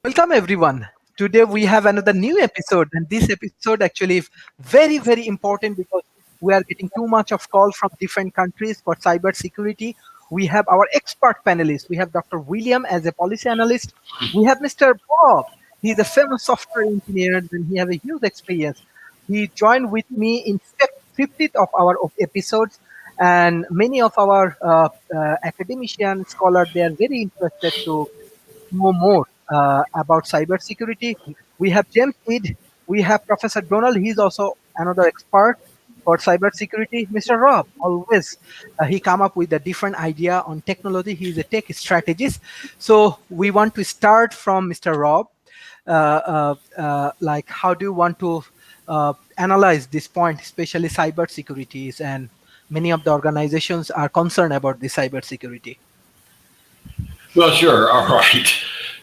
Welcome everyone. Today we have another new episode, and this episode actually is very, very important because we are getting too much of call from different countries for cyber security. We have our expert panelists. We have Dr. William as a policy analyst. We have Mr. Bob. He's a famous software engineer and he has a huge experience. He joined with me in 50th of our episodes, and many of our academician scholars, they are very interested to know more about cybersecurity. We have James Reed. We have Professor Donald. He's also another expert for cybersecurity. Mr. Rob, always he come up with a different idea on technology. He's a tech strategist. So we want to start from Mr. Rob. Like, how do you want to analyze this point, especially cybersecurities, and many of the organizations are concerned about the cybersecurity. Well, sure. All right.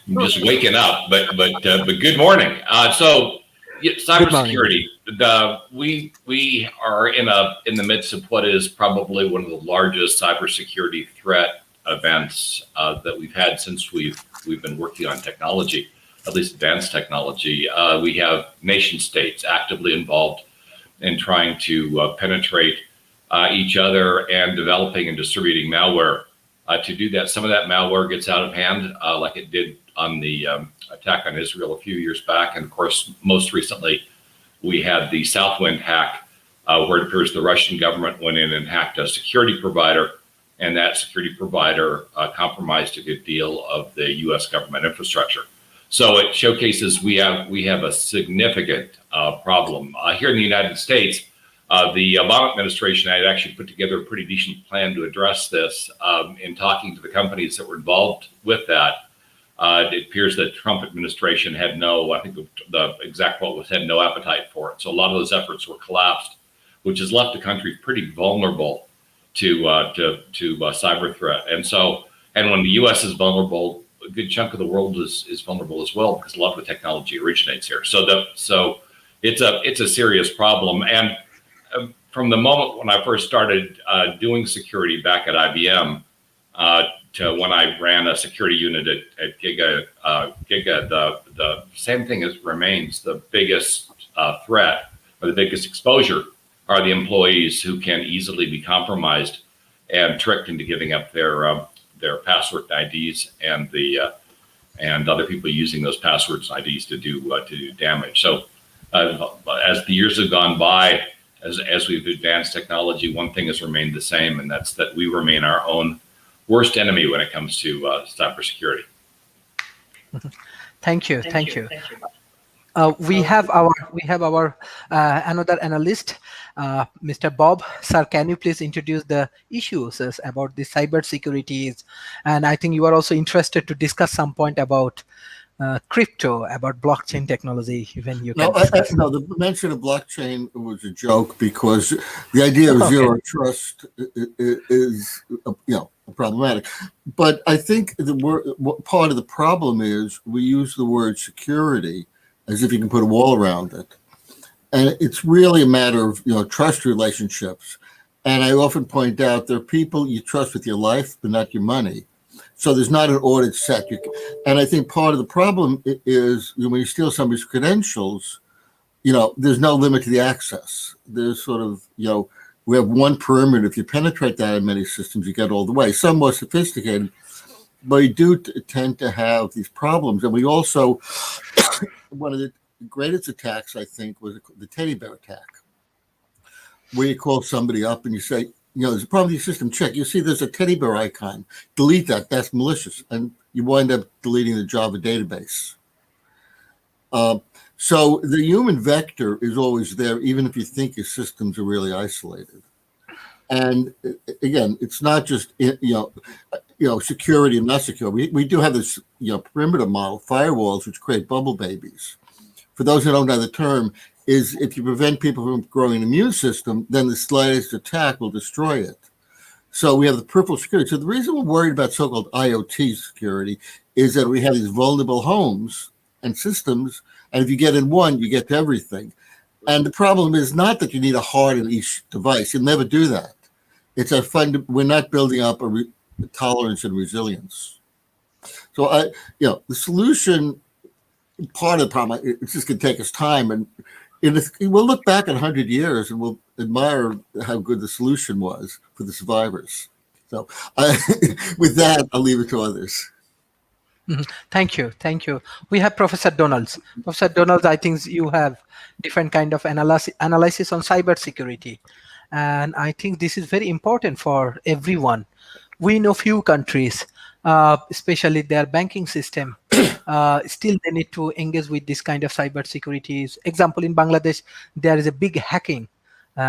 I'm just waking up, but good morning. Cybersecurity. We are in the midst of what is probably one of the largest cybersecurity threat events that we've had since we've been working on technology, at least advanced technology. We have nation states actively involved in trying to penetrate each other and developing and distributing malware. To do that, some of that malware gets out of hand, like it did on the attack on Israel a few years back. And of course, most recently, we had the Southwind hack, where it appears the Russian government went in and hacked a security provider, and that security provider compromised a good deal of the U.S. government infrastructure. So it showcases we have a significant problem here in the United States. The Obama administration had actually put together a pretty decent plan to address this. In talking to the companies that were involved with that, it appears that the Trump administration had I think the exact quote was, had no appetite for it. So a lot of those efforts were collapsed, which has left the country pretty vulnerable to cyber threat. And when the U.S. is vulnerable, a good chunk of the world is vulnerable as well, because a lot of the technology originates here. So it's a serious problem. And from the moment when I first started doing security back at IBM to when I ran a security unit at Giga, the same thing remains. The biggest threat or the biggest exposure are the employees who can easily be compromised and tricked into giving up their password IDs and other people using those passwords and IDs to do damage. So as the years have gone by, as we've advanced technology, one thing has remained the same, and that's that we remain our own worst enemy when it comes to cybersecurity. Thank you. We have our another analyst, Mr. Bob. Sir, can you please introduce the issues about the cybersecurity? And I think you are also interested to discuss some point about crypto, about blockchain technology. Even you can discuss. No, the mention of blockchain was a joke, because the idea of zero trust is problematic. But I think part of the problem is we use the word security as if you can put a wall around it, and it's really a matter of trust relationships. And I often point out there are people you trust with your life, but not your money. So there's not an audit set. And I think part of the problem is when you steal somebody's credentials, there's no limit to the access. There's sort of, we have one perimeter. If you penetrate that in many systems, you get all the way. Some more sophisticated, but we do tend to have these problems. And we also, one of the greatest attacks, I think, was the teddy bear attack, where you call somebody up and you say, there's a problem with your system, check. You see there's a teddy bear icon. Delete that. That's malicious. And you wind up deleting the Java database. So the human vector is always there, even if you think your systems are really isolated. And again, it's not just, security and not secure. We do have this, perimeter model, firewalls, which create bubble babies. For those who don't know the term, is if you prevent people from growing an immune system, then the slightest attack will destroy it. So we have the peripheral security. So the reason we're worried about so-called IoT security is that we have these vulnerable homes and systems, and if you get in one, you get to everything. And the problem is not that you need a heart in each device. You'll never do that. It's we're not building up tolerance and resilience. So the solution part of the problem. It's just going to take us time, and we'll look back in 100 years and we'll admire how good the solution was for the survivors. So, with that, I'll leave it to others. Thank you. Thank you. We have Professor Donalds. Professor Donalds, I think you have different kind of analysis on cybersecurity. And I think this is very important for everyone. We know few countries, especially their banking system, still they need to engage with this kind of cybersecurity. Example, in Bangladesh, there is a big hacking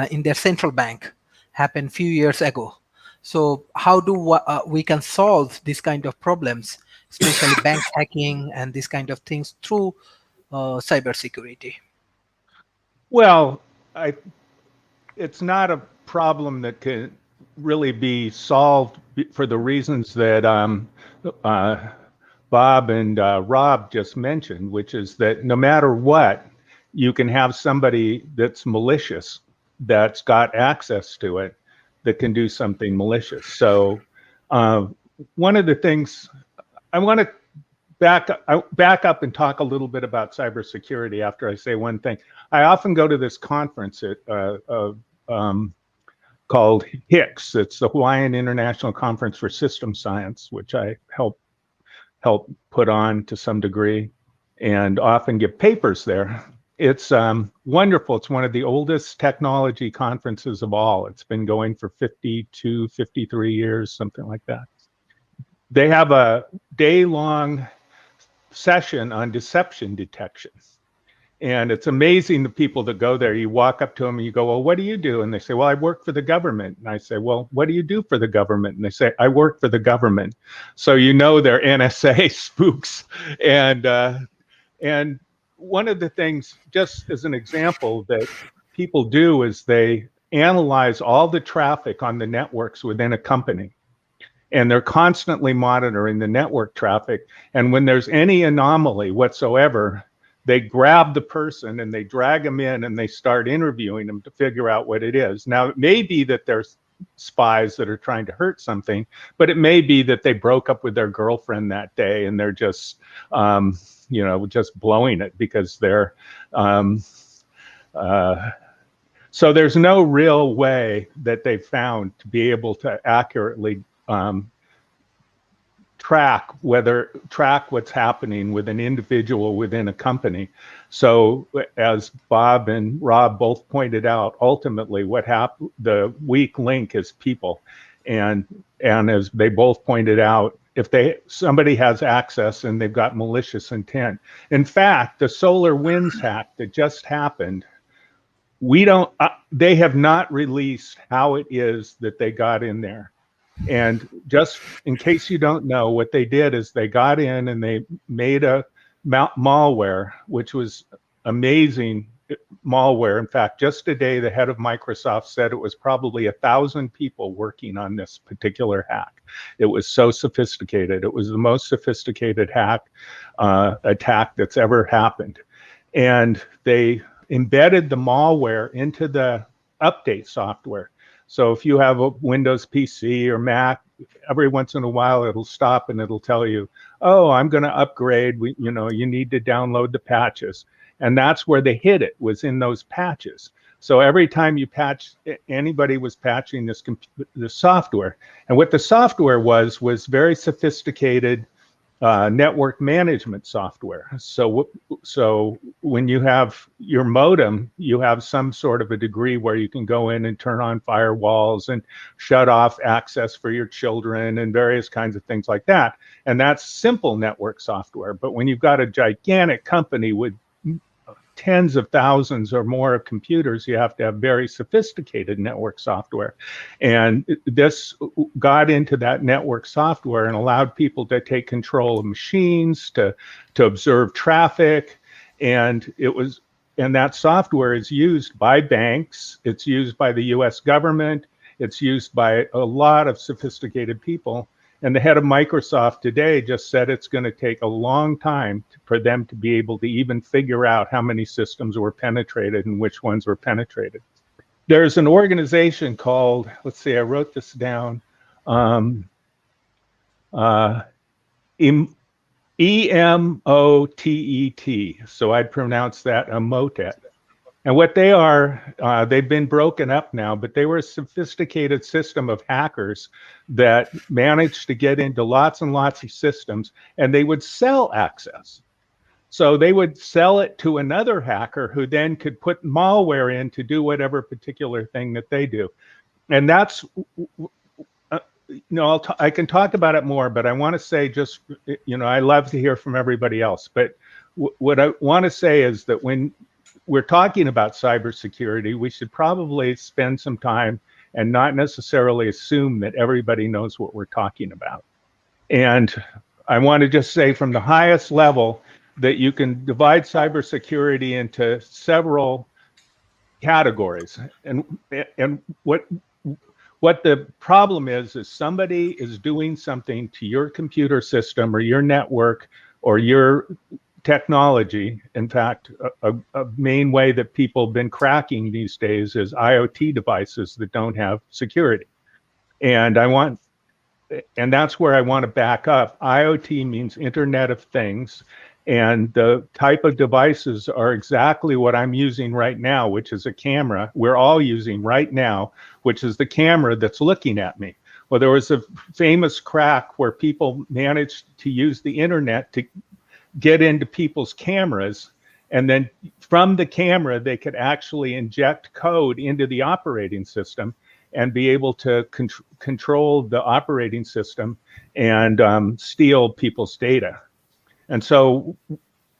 in their central bank, happened few years ago. So how do we can solve this kind of problems, especially bank hacking and this kind of things through cybersecurity? Well, it's not a problem that can really be solved for the reasons that Bob and Rob just mentioned, which is that no matter what, you can have somebody that's malicious that's got access to it that can do something malicious. So one of the things I want to back up and talk a little bit about cybersecurity after I say one thing. I often go to this conference called HICS. It's the Hawaiian International Conference for System Science, which I help put on to some degree and often give papers there. It's wonderful. It's one of the oldest technology conferences of all. It's been going for 52, 53 years, something like that. They have a day-long session on deception detection. And it's amazing the people that go there. You walk up to them and you go, well, what do you do? And they say, well, I work for the government. And I say, well, what do you do for the government? And they say, I work for the government. So you know they're NSA spooks. And one of the things, just as an example, that people do is they analyze all the traffic on the networks within a company. And they're constantly monitoring the network traffic. And when there's any anomaly whatsoever, they grab the person and they drag them in and they start interviewing them to figure out what it is. Now, it may be that there's spies that are trying to hurt something, but it may be that they broke up with their girlfriend that day and they're just, just blowing it because they're, so there's no real way that they've found to be able to accurately track what's happening with an individual within a company. So as Bob and Rob both pointed out, ultimately the weak link is people. And as they both pointed out, if somebody has access and they've got malicious intent. In fact, the SolarWinds hack that just happened, they have not released how it is that they got in there. And just in case you don't know, what they did is they got in and they made a malware, which was amazing malware. In fact, just today, the head of Microsoft said it was probably 1,000 people working on this particular hack. It was so sophisticated. It was the most sophisticated attack that's ever happened. And they embedded the malware into the update software. So if you have a Windows PC or Mac, every once in a while it'll stop and it'll tell you, oh, I'm going to upgrade. You need to download the patches. And that's where they hid it, was in those patches. So every time you anybody was patching the software. And what the software was very sophisticated network management software. So when you have your modem, you have some sort of a degree where you can go in and turn on firewalls and shut off access for your children and various kinds of things like that. And that's simple network software. But when you've got a gigantic company with tens of thousands or more of computers, you have to have very sophisticated network software. And this got into that network software and allowed people to take control of machines, to observe traffic. And that software is used by banks, it's used by the US government, it's used by a lot of sophisticated people. And the head of Microsoft today just said it's going to take a long time for them to be able to even figure out how many systems were penetrated and which ones were penetrated. There's an organization called, let's see, I wrote this down, EMOTET. So I'd pronounce that a motet. And what they are, they've been broken up now, but they were a sophisticated system of hackers that managed to get into lots and lots of systems, and they would sell access. So they would sell it to another hacker who then could put malware in to do whatever particular thing that they do. And that's, I can talk about it more, but I want to say just, I love to hear from everybody else. But what I want to say is that when we're talking about cybersecurity, we should probably spend some time and not necessarily assume that everybody knows what we're talking about. And I want to just say from the highest level that you can divide cybersecurity into several categories. And what the problem is somebody is doing something to your computer system or your network or your technology. In fact, a main way that people have been cracking these days is IoT devices that don't have security. And that's where I want to back up. IoT means Internet of Things. And the type of devices are exactly what I'm using right now, which is a camera we're all using right now, which is the camera that's looking at me. Well, there was a famous crack where people managed to use the internet to get into people's cameras. And then from the camera, they could actually inject code into the operating system and be able to control the operating system and steal people's data. And so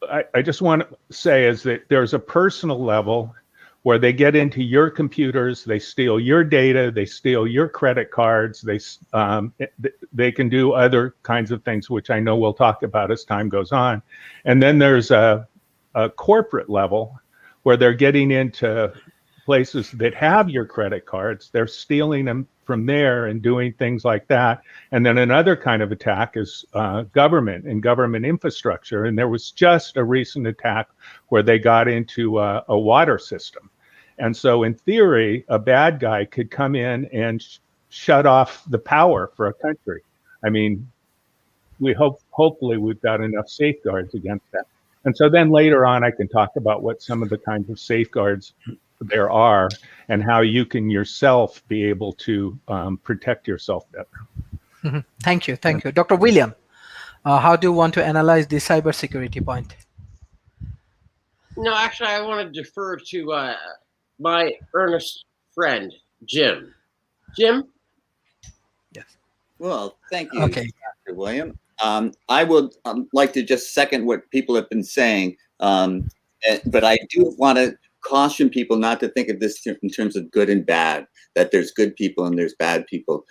I just want to say is that there's a personal level where they get into your computers, they steal your data, they steal your credit cards, they can do other kinds of things, which I know we'll talk about as time goes on. And then there's a corporate level where they're getting into places that have your credit cards, they're stealing them from there and doing things like that. And then another kind of attack is government and government infrastructure. And there was just a recent attack where they got into a water system. And so in theory, a bad guy could come in and shut off the power for a country. I mean, hopefully we've got enough safeguards against that. And so then later on, I can talk about what some of the kinds of safeguards there are and how you can yourself be able to protect yourself better. Thank you. Dr. William, how do you want to analyze the cybersecurity point? No, actually, I want to defer to my earnest friend, Jim. Jim? Yes. Well, thank you, Okay. Dr. William. I would like to just second what people have been saying, but I do want to caution people not to think of this in terms of good and bad, that there's good people and there's bad people.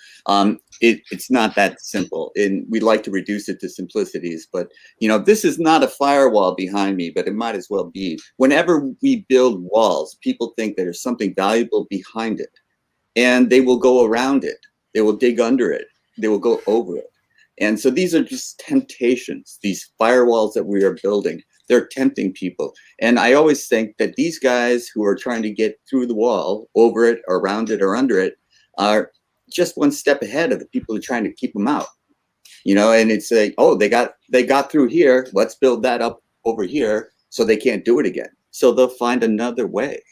It's not that simple, and we'd like to reduce it to simplicities, but this is not a firewall behind me, but it might as well be. Whenever we build walls, people think there's something valuable behind it, and they will go around it, they will dig under it, they will go over it. And so these are just temptations, these firewalls that we are building. They're tempting people. And I always think that these guys who are trying to get through the wall, over it, or around it, or under it, are just one step ahead of the people who are trying to keep them out. And it's like, oh, they got through here. Let's build that up over here so they can't do it again. So they'll find another way.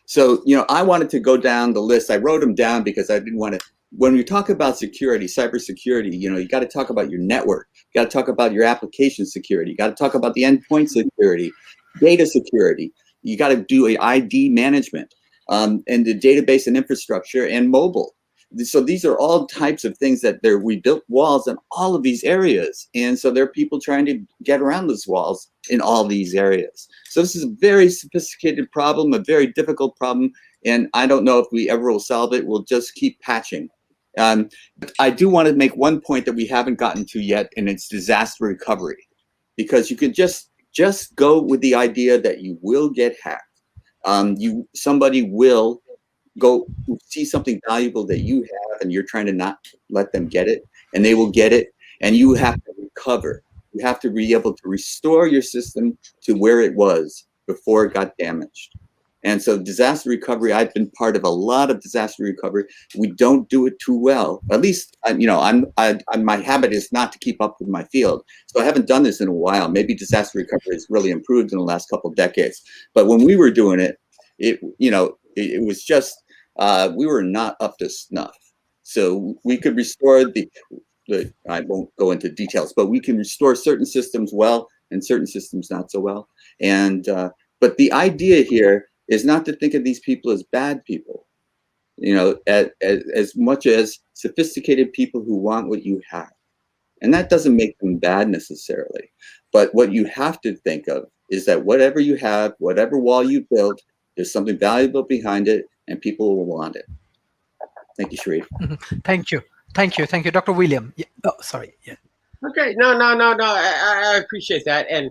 So, I wanted to go down the list. I wrote them down because I didn't want to. When we talk about security, cybersecurity, you got to talk about your network. You got to talk about your application security. You got to talk about the endpoint security, data security. You got to do a ID management, and the database and infrastructure and mobile. So these are all types of things that we built walls in all of these areas. And so there are people trying to get around those walls in all these areas. So this is a very sophisticated problem, a very difficult problem. And I don't know if we ever will solve it. We'll just keep patching. But I do want to make one point that we haven't gotten to yet, and it's disaster recovery, because you could just go with the idea that you will get hacked. Somebody will go see something valuable that you have, and you're trying to not let them get it, and they will get it, and you have to recover. You have to be able to restore your system to where it was before it got damaged. And so disaster recovery, I've been part of a lot of disaster recovery. We don't do it too well. At least, my habit is not to keep up with my field. So I haven't done this in a while. Maybe disaster recovery has really improved in the last couple of decades. But when we were doing it, it was just, we were not up to snuff. So we could restore I won't go into details, but we can restore certain systems well and certain systems not so well. And, but the idea here is not to think of these people as bad people, as much as sophisticated people who want what you have. And that doesn't make them bad necessarily. But what you have to think of is that whatever you have, whatever wall you build, there's something valuable behind it and people will want it. Thank you, Sharif. Thank you. Dr. William. Yeah. Oh, sorry. Yeah. Okay. No. I appreciate that. And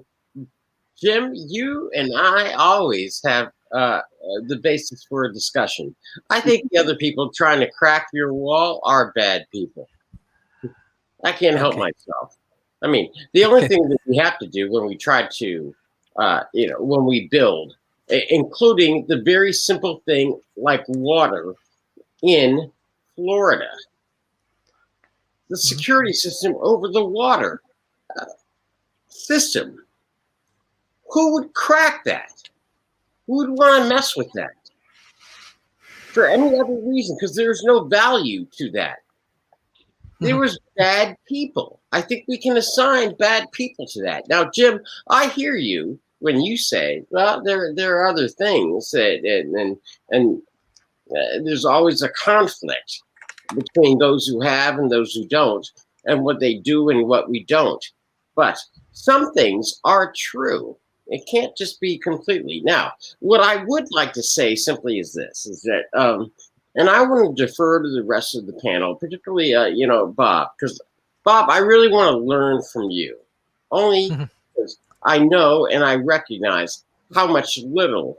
Jim, you and I always have the basis for a discussion. I think the other people trying to crack your wall are bad people. I can't help myself. I mean, the only thing that we have to do when we try to, when we build, including the very simple thing like water in Florida, the security system over the water system. Who would crack that? Who would want to mess with that? For any other reason, because there's no value to that. There was bad people. I think we can assign bad people to that. Now, Jim, I hear you when you say, well, there are other things that, and there's always a conflict between those who have and those who don't, and what they do and what we don't. But some things are true. It can't just be completely. Now, what I would like to say simply is this, is that, and I want to defer to the rest of the panel, particularly, Bob, because Bob, I really want to learn from you, only because I know and I recognize how much little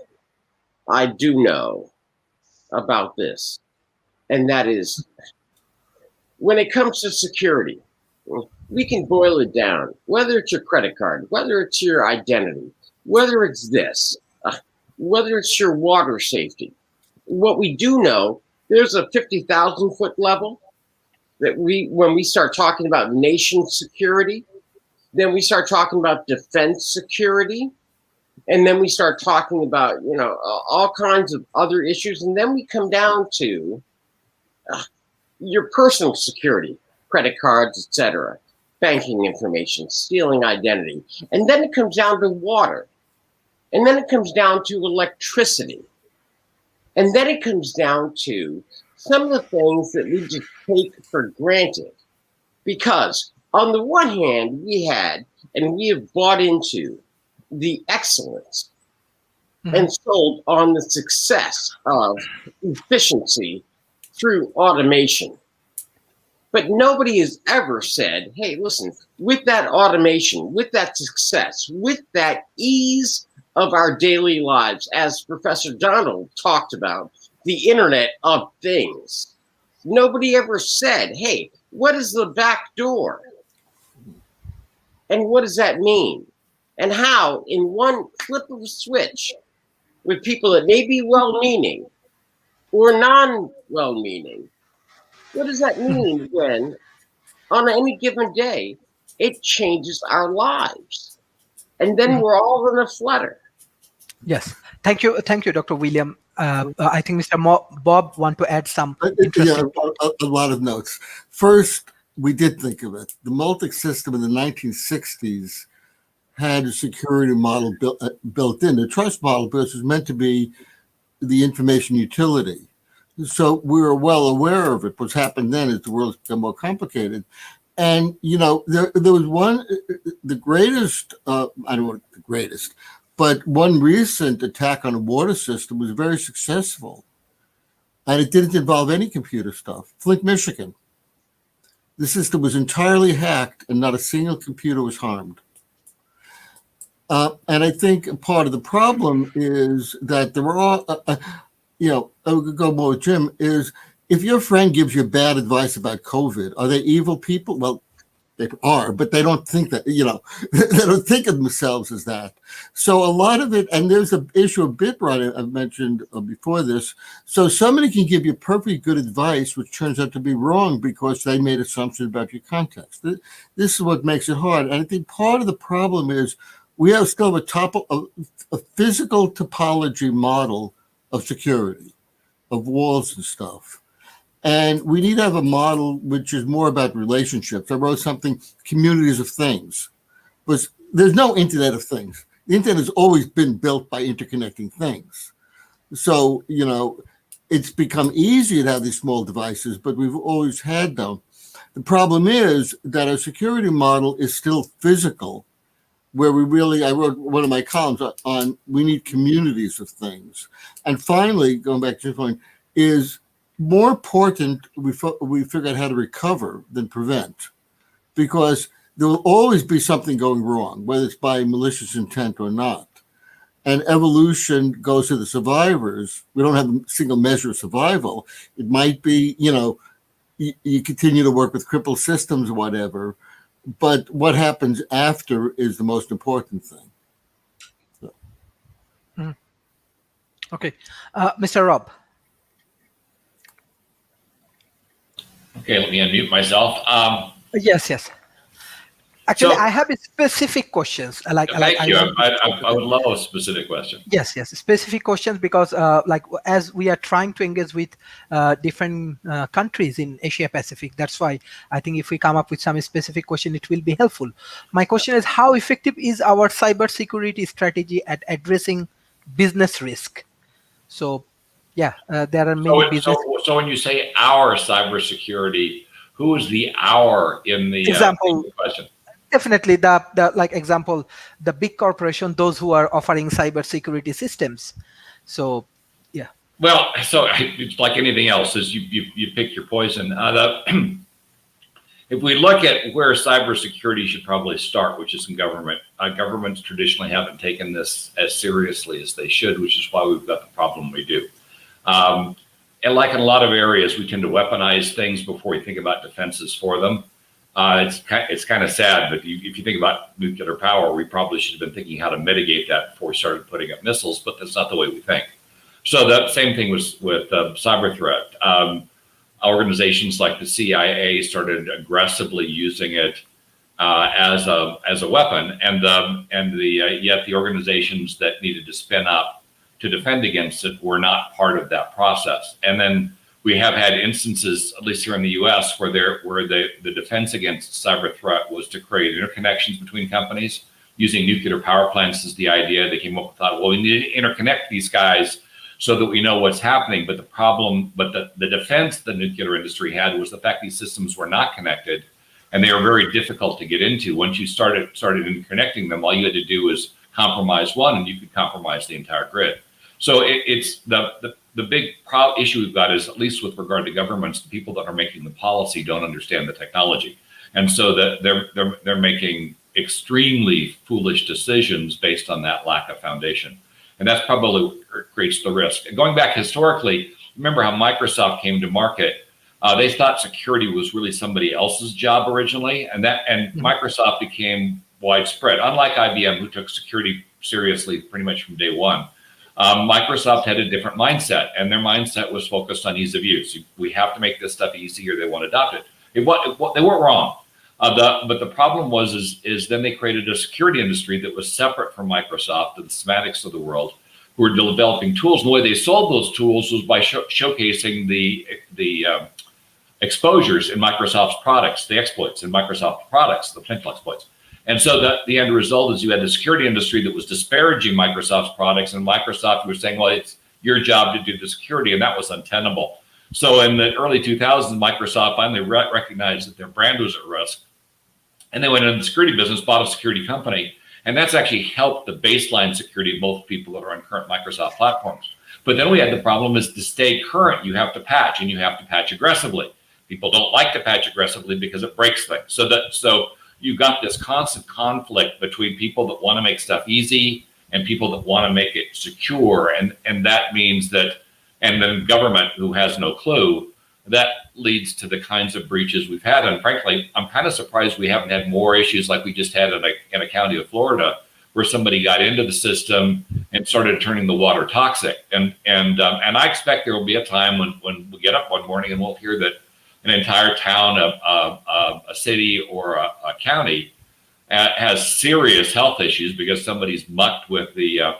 I do know about this. And that is, when it comes to security, we can boil it down, whether it's your credit card, whether it's your identity, whether it's this, whether it's your water safety. What we do know, there's a 50,000 foot level that when we start talking about nation security, then we start talking about defense security, and then we start talking about, all kinds of other issues. And then we come down to your personal security, credit cards, etc., banking information, stealing identity. And then it comes down to water. And then it comes down to electricity. And then it comes down to some of the things that we just take for granted. Because on the one hand, we have bought into the excellence and sold on the success of efficiency through automation. But nobody has ever said, hey, listen, with that automation, with that success, with that ease of our daily lives, as Professor Donald talked about, the Internet of Things, nobody ever said, hey, what is the back door? And what does that mean? And how, in one flip of a switch, with people that may be well-meaning or non-well-meaning, what does that mean when, on any given day, it changes our lives? And then we're all in a flutter. Yes. Thank you, Dr. William. I think Mr. Bob want to add some interesting. Yeah, a lot of notes. First, we did think of it. The Multic system in the 1960s had a security model built in. The trust model, because it was meant to be the information utility. So we were well aware of it. What's happened then is the world's become more complicated. And, there was one, the greatest, I don't know the greatest, but one recent attack on a water system was very successful. And it didn't involve any computer stuff. Flint, Michigan. The system was entirely hacked and not a single computer was harmed. And I think part of the problem is that there were all, I would go more with Jim, is if your friend gives you bad advice about COVID, are they evil people? Well, They are, but they don't think that, they don't think of themselves as that. So a lot of it, and there's an issue of bit right I've mentioned before this. So somebody can give you perfectly good advice, which turns out to be wrong because they made assumptions about your context. This is what makes it hard. And I think part of the problem is we have still a physical topology model of security, of walls and stuff. And we need to have a model which is more about relationships. I wrote something, communities of things. But there's no Internet of Things. The Internet has always been built by interconnecting things. So, it's become easy to have these small devices, but we've always had them. The problem is that our security model is still physical, where I wrote one of my columns on we need communities of things. And finally, going back to this point, is more important we figure out how to recover than prevent, because there will always be something going wrong, whether it's by malicious intent or not. And evolution goes to the survivors. We don't have a single measure of survival. It might be, you continue to work with crippled systems or whatever, but what happens after is the most important thing. So. Okay. Mr. Rob. Okay, let me unmute myself. Yes. Actually, I have specific questions. Thank you. I would love a specific question. Yes, specific questions, because as we are trying to engage with different countries in Asia Pacific, that's why I think if we come up with some specific question, it will be helpful. My question is, how effective is our cybersecurity strategy at addressing business risk? So, there are many business. So when you say our cybersecurity, who is the our in the example question? Definitely example, the big corporation, those who are offering cybersecurity systems. So, yeah. Well, so it's like anything else, is you pick your poison. If we look at where cybersecurity should probably start, which is in government, governments traditionally haven't taken this as seriously as they should, which is why we've got the problem we do. And like in a lot of areas, we tend to weaponize things before we think about defenses for them. It's kind of sad, but if you think about nuclear power, we probably should have been thinking how to mitigate that before we started putting up missiles, but that's not the way we think. So that same thing was with cyber threat. Organizations like the CIA started aggressively using it as a weapon, yet the organizations that needed to spin up to defend against it were not part of that process. And then we have had instances, at least here in the U.S., where the defense against cyber threat was to create interconnections between companies. Using nuclear power plants as the idea, they came up with thought, well, we need to interconnect these guys so that we know what's happening. But the defense the nuclear industry had was the fact these systems were not connected, and they were very difficult to get into. Once you started interconnecting them, all you had to do was compromise one, and you could compromise the entire grid. So it's the big issue we've got is, at least with regard to governments, the people that are making the policy don't understand the technology, and so that they're making extremely foolish decisions based on that lack of foundation, and that's probably what creates the risk. And going back historically, remember how Microsoft came to market? They thought security was really somebody else's job originally, and Microsoft became widespread. Unlike IBM, who took security seriously pretty much from day one. Microsoft had a different mindset, and their mindset was focused on ease of use. We have to make this stuff easy, or they won't adopt it. They weren't wrong, but the problem was then they created a security industry that was separate from Microsoft, the Symantec's of the world, who were developing tools. And the way they sold those tools was by showcasing the exposures in Microsoft's products, the exploits in Microsoft products, the potential exploits. And so the end result is you had the security industry that was disparaging Microsoft's products, and Microsoft was saying, well, it's your job to do the security, and that was untenable. So in the early 2000s, Microsoft finally recognized that their brand was at risk, and they went into the security business, bought a security company, and that's actually helped the baseline security of most people that are on current Microsoft platforms. But then we had the problem is to stay current, you have to patch, and you have to patch aggressively. People don't like to patch aggressively because it breaks things. So you got this constant conflict between people that want to make stuff easy and people that want to make it secure. And that means that, and then government, who has no clue, that leads to the kinds of breaches we've had. And frankly, I'm kind of surprised we haven't had more issues like we just had in a county of Florida, where somebody got into the system and started turning the water toxic. And I expect there will be a time when we get up one morning and we'll hear that an entire town, a city, or a county has serious health issues because somebody's mucked with the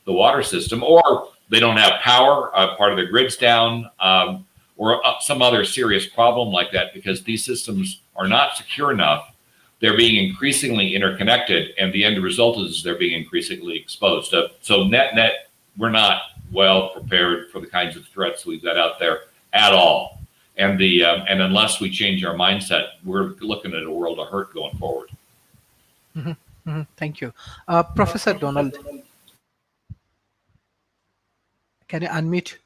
water system, or they don't have power, part of the grid's down, or some other serious problem like that, because these systems are not secure enough. They're being increasingly interconnected, and the end result is they're being increasingly exposed. So net, we're not well prepared for the kinds of threats we've got out there at all. And unless we change our mindset, we're looking at a world of hurt going forward. Thank you. Professor Donald, can you unmute?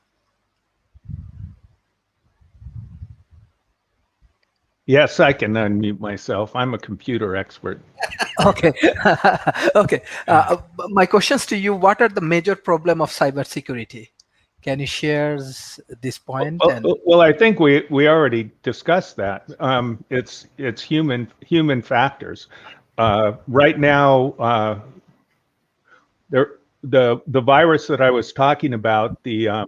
Yes, I can unmute myself. I'm a computer expert. Okay. Okay. My questions to you: what are the major problem of cybersecurity? Can you share this point? Well, I think we already discussed that. It's human factors. Right now, the virus that I was talking about, the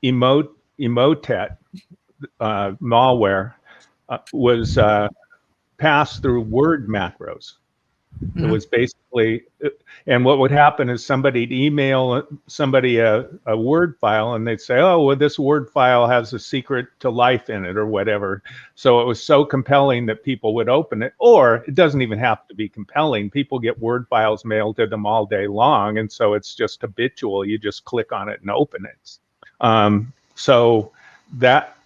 Emotet malware, was passed through word macros. It was basically, and what would happen is somebody'd email somebody a Word file, and they'd say, oh, well, this Word file has a secret to life in it or whatever. So it was so compelling that people would open it. Or it doesn't even have to be compelling. People get Word files mailed to them all day long, and so it's just habitual. You just click on it and open it. So that,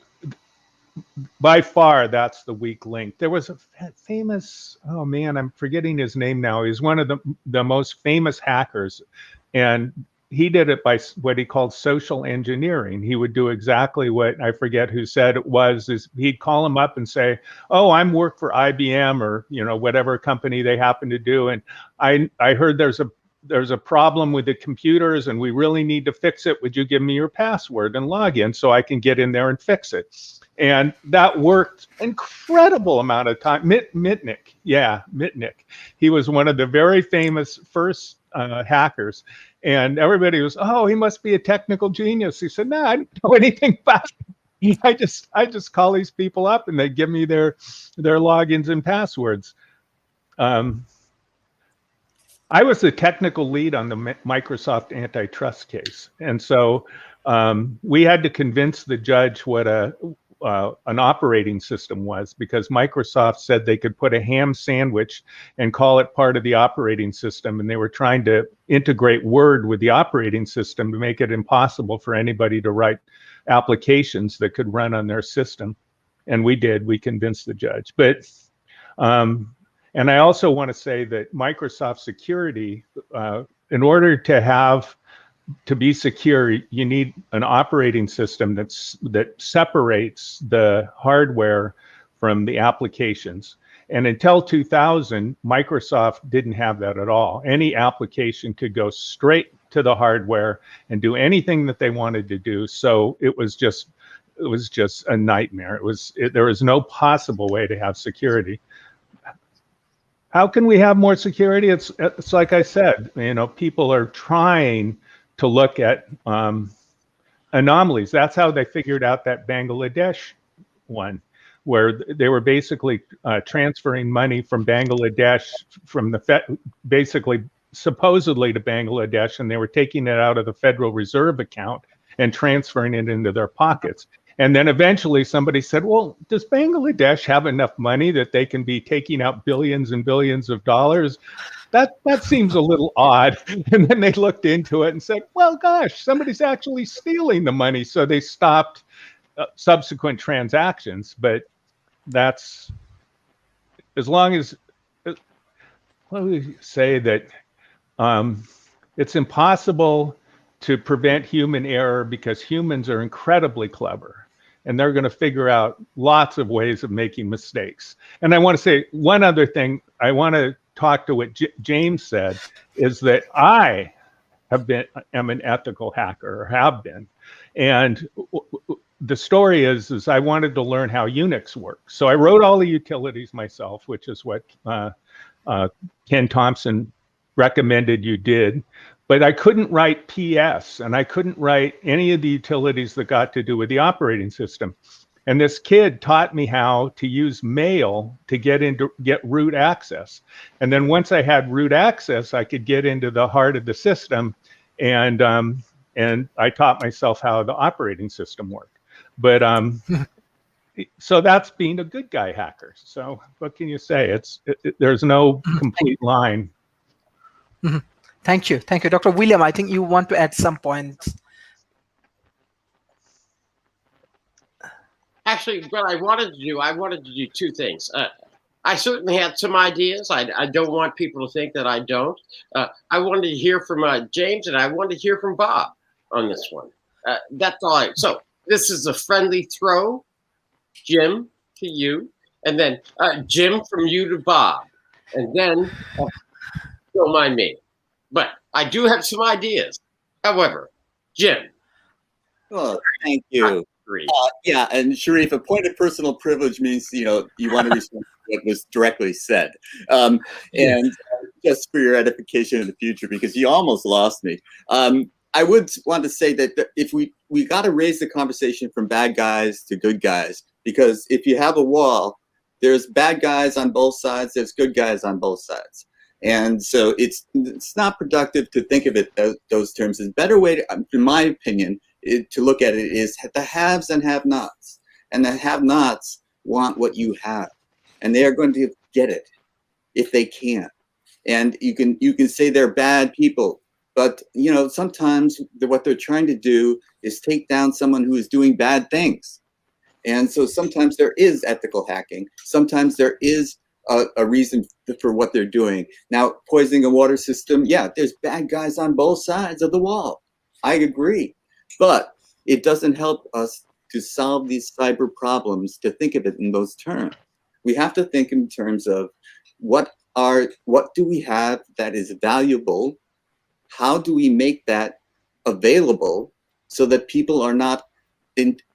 by far, that's the weak link. There was a famous, oh man, I'm forgetting his name now. He's one of the most famous hackers, and he did it by what he called social engineering. He would do exactly what, I forget who said it was, is he'd call him up and say, oh, I'm work for IBM, or whatever company they happen to do, and I heard there's a problem with the computers and we really need to fix it. Would you give me your password and login so I can get in there and fix it? And that worked incredible amount of time. Mitnick. He was one of the very famous first hackers. And everybody was, oh, he must be a technical genius. He said, no, I don't know anything about it. I just call these people up and they give me their logins and passwords. I was the technical lead on the Microsoft antitrust case. And so we had to convince the judge what an operating system was, because Microsoft said they could put a ham sandwich and call it part of the operating system. And they were trying to integrate Word with the operating system to make it impossible for anybody to write applications that could run on their system. And we did. We convinced the judge. But and I also want to say that Microsoft security, in order to be secure, you need an operating system that separates the hardware from the applications. And until 2000, Microsoft didn't have that at all. Any application could go straight to the hardware and do anything that they wanted to do. So it was just a nightmare. There was no possible way to have security. How can we have more security? It's like I said, people are trying to look at anomalies. That's how they figured out that Bangladesh one, where they were basically transferring money from Bangladesh, from the basically supposedly to Bangladesh, and they were taking it out of the Federal Reserve account and transferring it into their pockets. And then eventually somebody said, well, does Bangladesh have enough money that they can be taking out billions and billions of dollars? That seems a little odd. And then they looked into it and said, well, gosh, somebody's actually stealing the money. So they stopped subsequent transactions. But that's, as long as, what do we say, that it's impossible to prevent human error, because humans are incredibly clever. And they're going to figure out lots of ways of making mistakes. And I want to say one other thing. I want to talk to what James said, is that I am an ethical hacker, or have been. And the story is I wanted to learn how Unix works. So I wrote all the utilities myself, which is what Ken Thompson recommended you did. But I couldn't write PS, and I couldn't write any of the utilities that got to do with the operating system. And this kid taught me how to use mail to get root access. And then once I had root access, I could get into the heart of the system, and I taught myself how the operating system worked. But so that's being a good guy hacker. So what can you say? There's no complete line. Thank you, Dr. William. I think you want to add some points. Actually, what I wanted to do two things. I certainly had some ideas. I don't want people to think that I don't. I wanted to hear from James, and I wanted to hear from Bob on this one. That's all. So this is a friendly throw, Jim, to you, and then Jim from you to Bob, and then don't mind me. But I do have some ideas. However, Jim. Oh, thank you. Yeah, and Sharif, a point of personal privilege means you want to respond to what was directly said, and just for your edification in the future, because you almost lost me. I would want to say that if we got to raise the conversation from bad guys to good guys, because if you have a wall, there's bad guys on both sides, there's good guys on both sides. And so it's not productive to think of it those terms. A better way, in my opinion, to look at it is the haves and have-nots. And the have-nots want what you have, and they are going to get it if they can. And you can say they're bad people, but sometimes what they're trying to do is take down someone who is doing bad things. And so sometimes there is ethical hacking. Sometimes there is a reason for what they're doing. Now, poisoning a water system, yeah, there's bad guys on both sides of the wall. I agree. But it doesn't help us to solve these cyber problems to think of it in those terms. We have to think in terms of what do we have that is valuable? How do we make that available so that people are not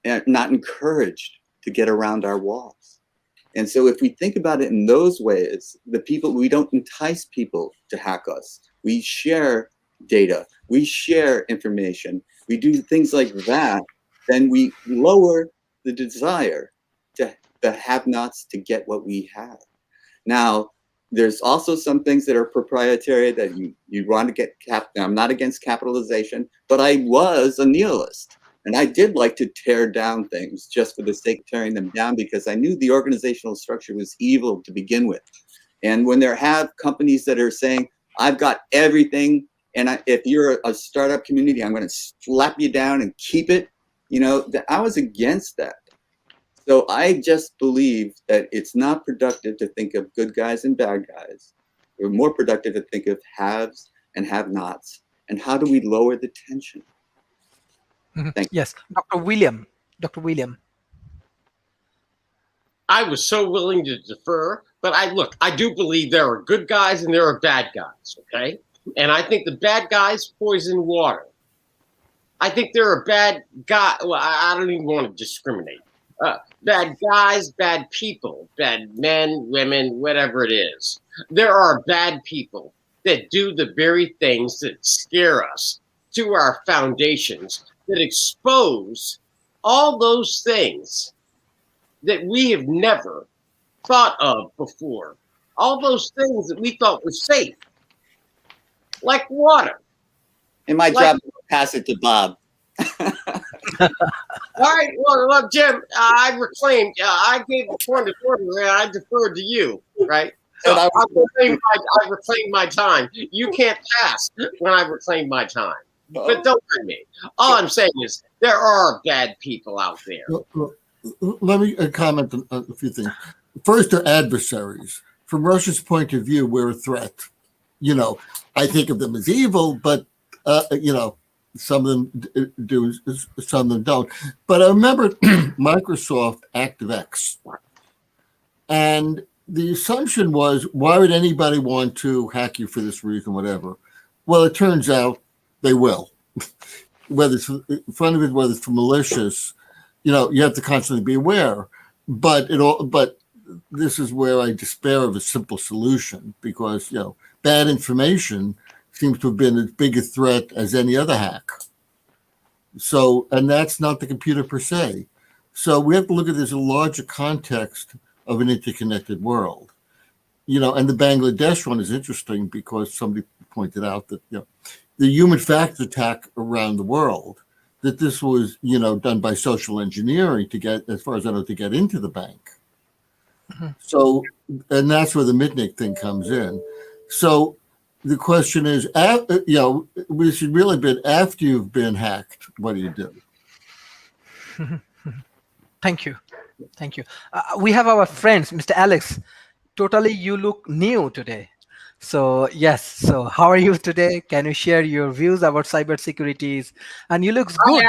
encouraged to get around our walls? And so if we think about it in those ways, we don't entice people to hack us. We share data, we share information, we do things like that, then we lower the desire to the have-nots to get what we have. Now, there's also some things that are proprietary that you want to get I'm not against capitalization, but I was a nihilist. And I did like to tear down things just for the sake of tearing them down, because I knew the organizational structure was evil to begin with. And when there have companies that are saying, I've got everything, and if you're a startup community, I'm going to slap you down and keep it, I was against that. So I just believe that it's not productive to think of good guys and bad guys. We're more productive to think of haves and have-nots. And how do we lower the tension? Thank you. Yes, Dr. William. I was so willing to defer, but I do believe there are good guys and there are bad guys, okay? And I think the bad guys poison water. I think there are bad guys. Well, I don't even want to discriminate. Bad guys, bad people, bad men, women, whatever it is. There are bad people that do the very things that scare us to our foundations, that expose all those things that we have never thought of before. All those things that we thought were safe, like water. And my job is to pass it to Bob. All right, well, Jim, I reclaimed. I gave the point of order, and I deferred to you, right? So I reclaimed my time. You can't pass when I reclaim my time. But don't mind me. All I'm saying is there are bad people out there. Let me comment on a few things. First, they're adversaries. From Russia's point of view, we're a threat. I think of them as evil, but some of them do, some of them don't. But I remember Microsoft ActiveX, and the assumption was, why would anybody want to hack you for this reason, whatever? Well, it turns out they will. Whether it's in front of it, whether it's for malicious, you have to constantly be aware. But this is where I despair of a simple solution, because bad information seems to have been as big a threat as any other hack. So, and that's not the computer per se. So we have to look at this in a larger context of an interconnected world. And the Bangladesh one is interesting because somebody pointed out that the human factors attack around the world, that this was done by social engineering to get, as far as I know, to get into the bank. So, and that's where the Mitnick thing comes in. So the question is, we should really be, after you've been hacked, what do you do? Thank you. We have our friends, Mr. Alex. Totally, you look new today. So yes. So how are you today? Can you share your views about cybersecurity? And you look good.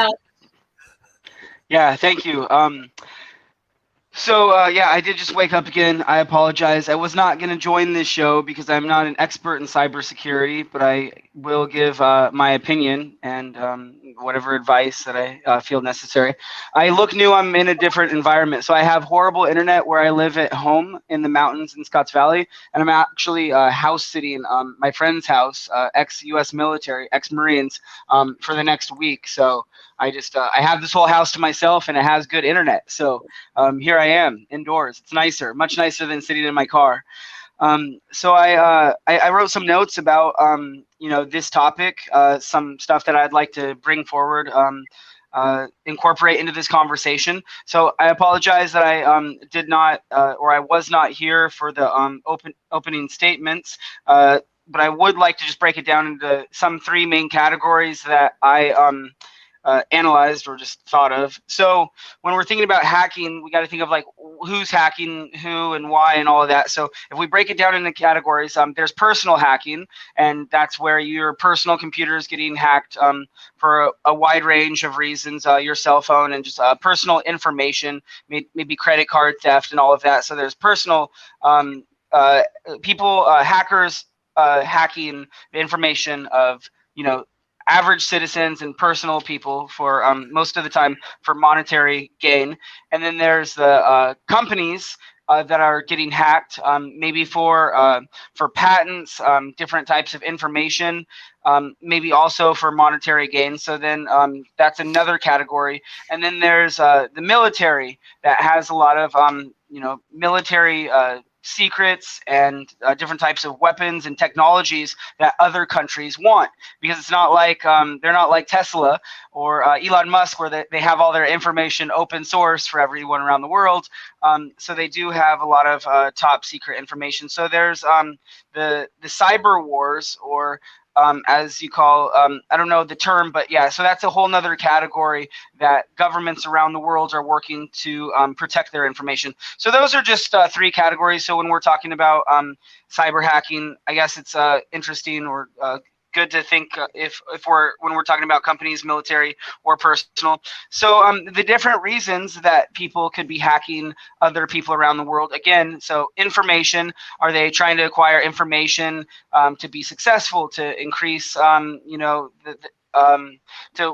Yeah, thank you. Yeah, I did just wake up again. I apologize. I was not going to join this show because I'm not an expert in cybersecurity, but I will give my opinion and whatever advice that I feel necessary. I look new. I'm in a different environment. So I have horrible internet where I live at home in the mountains in Scotts Valley, and I'm actually house sitting my friend's house, ex-U.S. military, ex-Marines, for the next week. So I just I have this whole house to myself, and it has good internet. So here I am indoors. It's nicer, much nicer than sitting in my car. So I wrote some notes about this topic, some stuff that I'd like to bring forward, incorporate into this conversation. So I apologize that I did not or I was not here for the opening statements. But I would like to just break it down into some three main categories that I analyzed or just thought of. So when we're thinking about hacking, we got to think of like who's hacking who and why and all of that. So if we break it down into categories, there's personal hacking, and that's where your personal computer is getting hacked for a wide range of reasons, your cell phone and just personal information, maybe credit card theft and all of that. So there's personal people, hackers hacking the information of average citizens and personal people for most of the time for monetary gain. And then there's the companies that are getting hacked, maybe for patents, different types of information, maybe also for monetary gain. So then that's another category. And then there's the military that has a lot of military secrets and different types of weapons and technologies that other countries want, because it's not like they're not like Tesla or Elon Musk, where they have all their information open source for everyone around the world. So they do have a lot of top secret information. So there's the cyber wars, or as you call, I don't know the term, but yeah, so that's a whole nother category that governments around the world are working to protect their information. So those are just three categories. So when we're talking about cyber hacking, I guess it's interesting or good to think if when we're talking about companies, military or personal. So the different reasons that people could be hacking other people around the world. Again, so information, are they trying to acquire information to be successful, to increase, to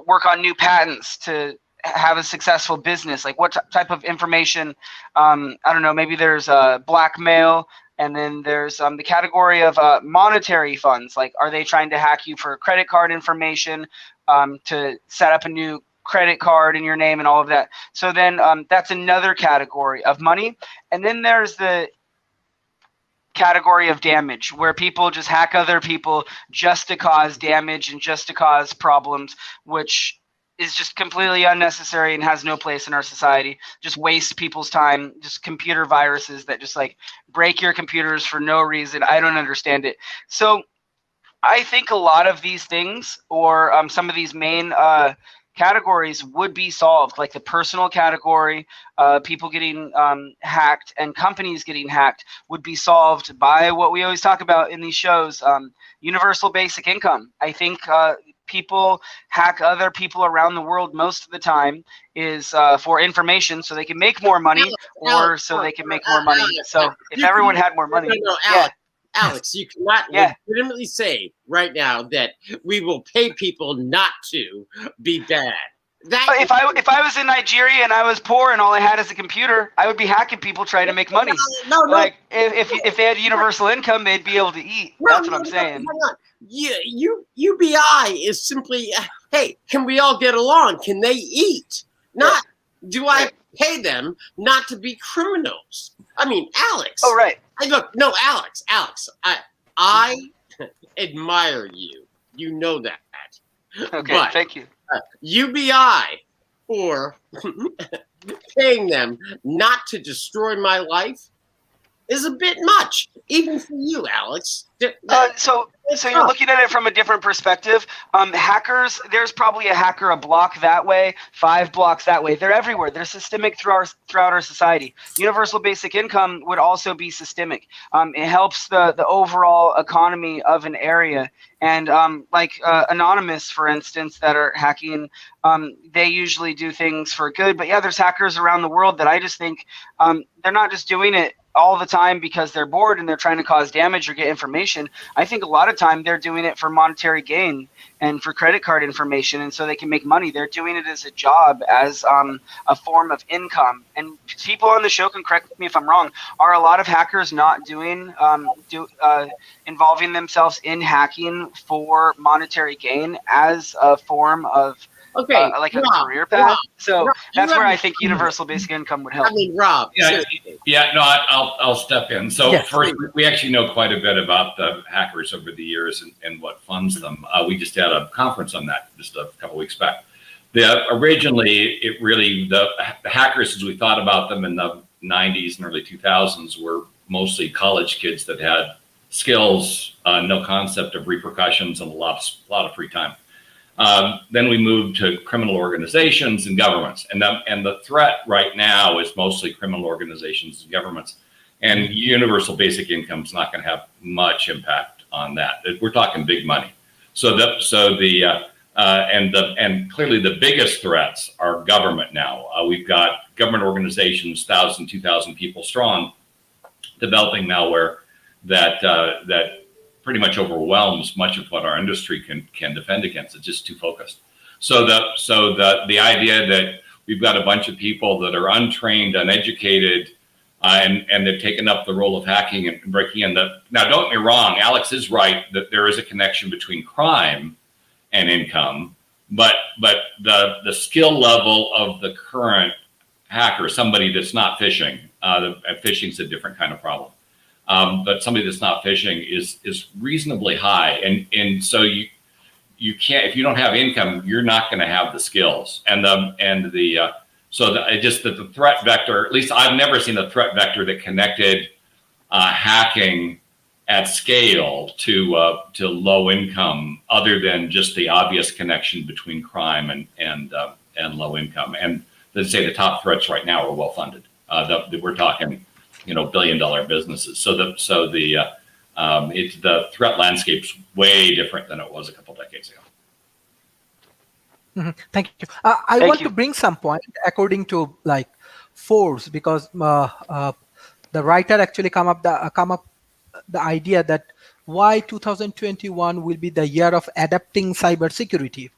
work on new patents, to have a successful business? Like what type of information? I don't know, maybe there's blackmail. And then there's the category of monetary funds. Like, are they trying to hack you for credit card information, to set up a new credit card in your name and all of that? So then that's another category of money. And then there's the category of damage, where people just hack other people just to cause damage and just to cause problems, which is just completely unnecessary and has no place in our society. Just waste people's time. Just computer viruses that just like break your computers for no reason. I don't understand it. So I think a lot of these things, or some of these main categories, would be solved. Like the personal category, people getting hacked and companies getting hacked, would be solved by what we always talk about in these shows, universal basic income. I think people hack other people around the world most of the time is for information, so they can make more money, or so they can make more money. So if everyone had more money, Alex, you cannot legitimately say right now that we will pay people not to be bad. that If I was in Nigeria and I was poor and all I had is a computer, I would be hacking people trying to make money. no. Like if they had universal income, they'd be able to eat. That's what I'm saying. Hang on. UBI is simply, hey, can we all get along? Can they eat? Not, do I pay them not to be criminals? I mean, Alex. Oh, right. Alex, I admire you. You know that. Okay, But, thank you. UBI for paying them not to destroy my life is a bit much, even for you, Alex. So you're looking at it from a different perspective. Hackers, there's probably a hacker a block that way, 5 blocks that way. They're everywhere. They're systemic throughout our society. Universal basic income would also be systemic. It helps the overall economy of an area. And like Anonymous, for instance, that are hacking, they usually do things for good. But yeah, there's hackers around the world that I just think they're not just doing it all the time because they're bored and they're trying to cause damage or get information. I think a lot of time they're doing it for monetary gain and for credit card information, and so they can make money. They're doing it as a job, as a form of income. And people on the show can correct me if I'm wrong. Are a lot of hackers not doing involving themselves in hacking for monetary gain as a form of like a career path? So that's where I think universal basic income would help. I mean, Rob. No, I'll step in. So Yes. first, we actually know quite a bit about the hackers over the years and what funds them. We just had a conference on that just a couple weeks back. Originally, the hackers, as we thought about them in the 90s and early 2000s, were mostly college kids that had skills, no concept of repercussions, and a lot of free time. Then we moved to criminal organizations and governments, and the threat right now is mostly criminal organizations and governments. And universal basic income is not going to have much impact on that. We're talking big money. And clearly the biggest threats are government now. We've got government organizations, 1,000, 2,000 people strong, developing malware that pretty much overwhelms much of what our industry can defend against. It's just too focused. So the idea that we've got a bunch of people that are untrained, uneducated, and they've taken up the role of hacking and breaking in. Now, don't get me wrong, Alex is right that there is a connection between crime and income, but the skill level of the current hacker, somebody that's not phishing, phishing's a different kind of problem. But somebody that's not phishing is reasonably high, and so you can't, if you don't have income, you're not going to have the skills just that the threat vector. At least I've never seen a threat vector that connected hacking at scale to low income, other than just the obvious connection between crime and low income. And let's say the top threats right now are well funded. We're talking, billion-dollar businesses. So the threat landscape's way different than it was a couple decades ago. Mhm. Thank you. I want to bring some point according to like Forbes, because the writer actually come up the idea that why 2021 will be the year of adapting cybersecurity.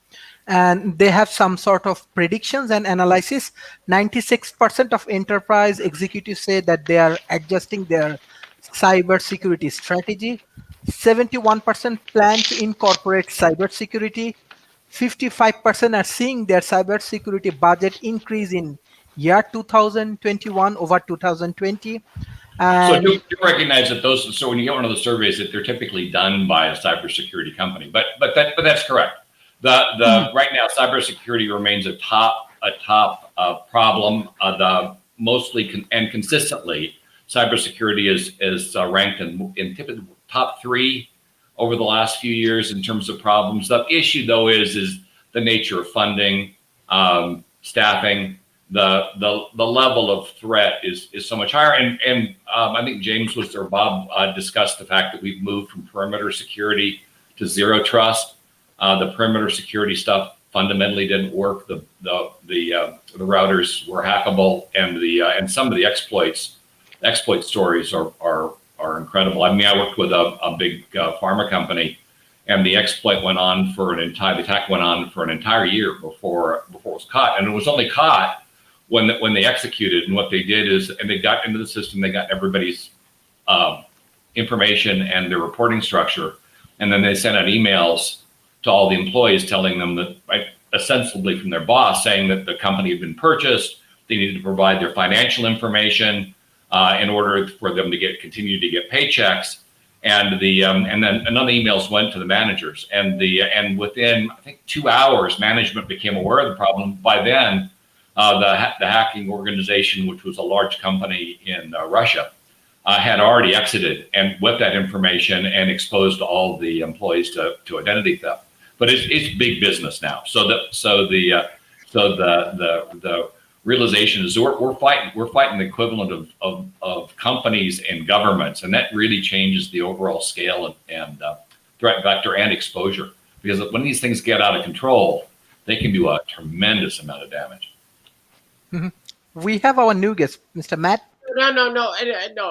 And they have some sort of predictions and analysis. 96% of enterprise executives say that they are adjusting their cybersecurity strategy. 71% plan to incorporate cybersecurity. 55% are seeing their cybersecurity budget increase in year 2021 over 2020. So do recognize that so when you get one of those surveys, that they're typically done by a cybersecurity company, but that's correct. Right now, cybersecurity remains a top problem. Mostly and consistently, cybersecurity is ranked in typically top 3 over the last few years in terms of problems. The issue, though, is the nature of funding, staffing. The level of threat is so much higher, and I think James or Bob discussed the fact that we've moved from perimeter security to zero trust. The perimeter security stuff fundamentally didn't work. The routers were hackable, and some of the exploit stories are incredible. I mean, I worked with a big pharma company, and the exploit went on for the attack went on for an entire year before it was caught, and it was only caught when they executed. And what they did is, and they got into the system, they got everybody's information and their reporting structure, and then they sent out emails to all the employees telling them that, right, ostensibly from their boss, saying that the company had been purchased, they needed to provide their financial information in order for them to continue to get paychecks. And then another emails went to the managers, and within, I think, 2 hours, management became aware of the problem. By then, the hacking organization, which was a large company in Russia, had already exited and with that information and exposed all the employees to identity theft. But it's big business now. So the realization is we're fighting the equivalent of companies and governments, and that really changes the overall scale and threat vector and exposure. Because when these things get out of control, they can do a tremendous amount of damage. Mm-hmm. We have our new guest, Mr. Matt. No.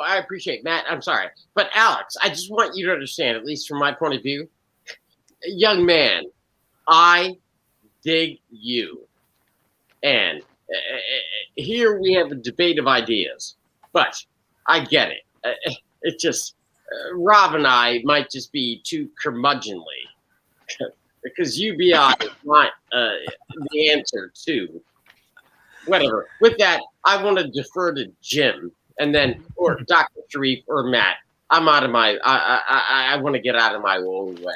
I appreciate Matt. I'm sorry, but Alex, I just want you to understand, at least from my point of view, young man, I dig you, and here we have a debate of ideas, but I get it. It just Rob and I might just be too curmudgeonly because UBI is not the answer to whatever. With that, I want to defer to Jim, and then or Dr. Sharif or Matt. I'm out of my. I want to get out of my own way.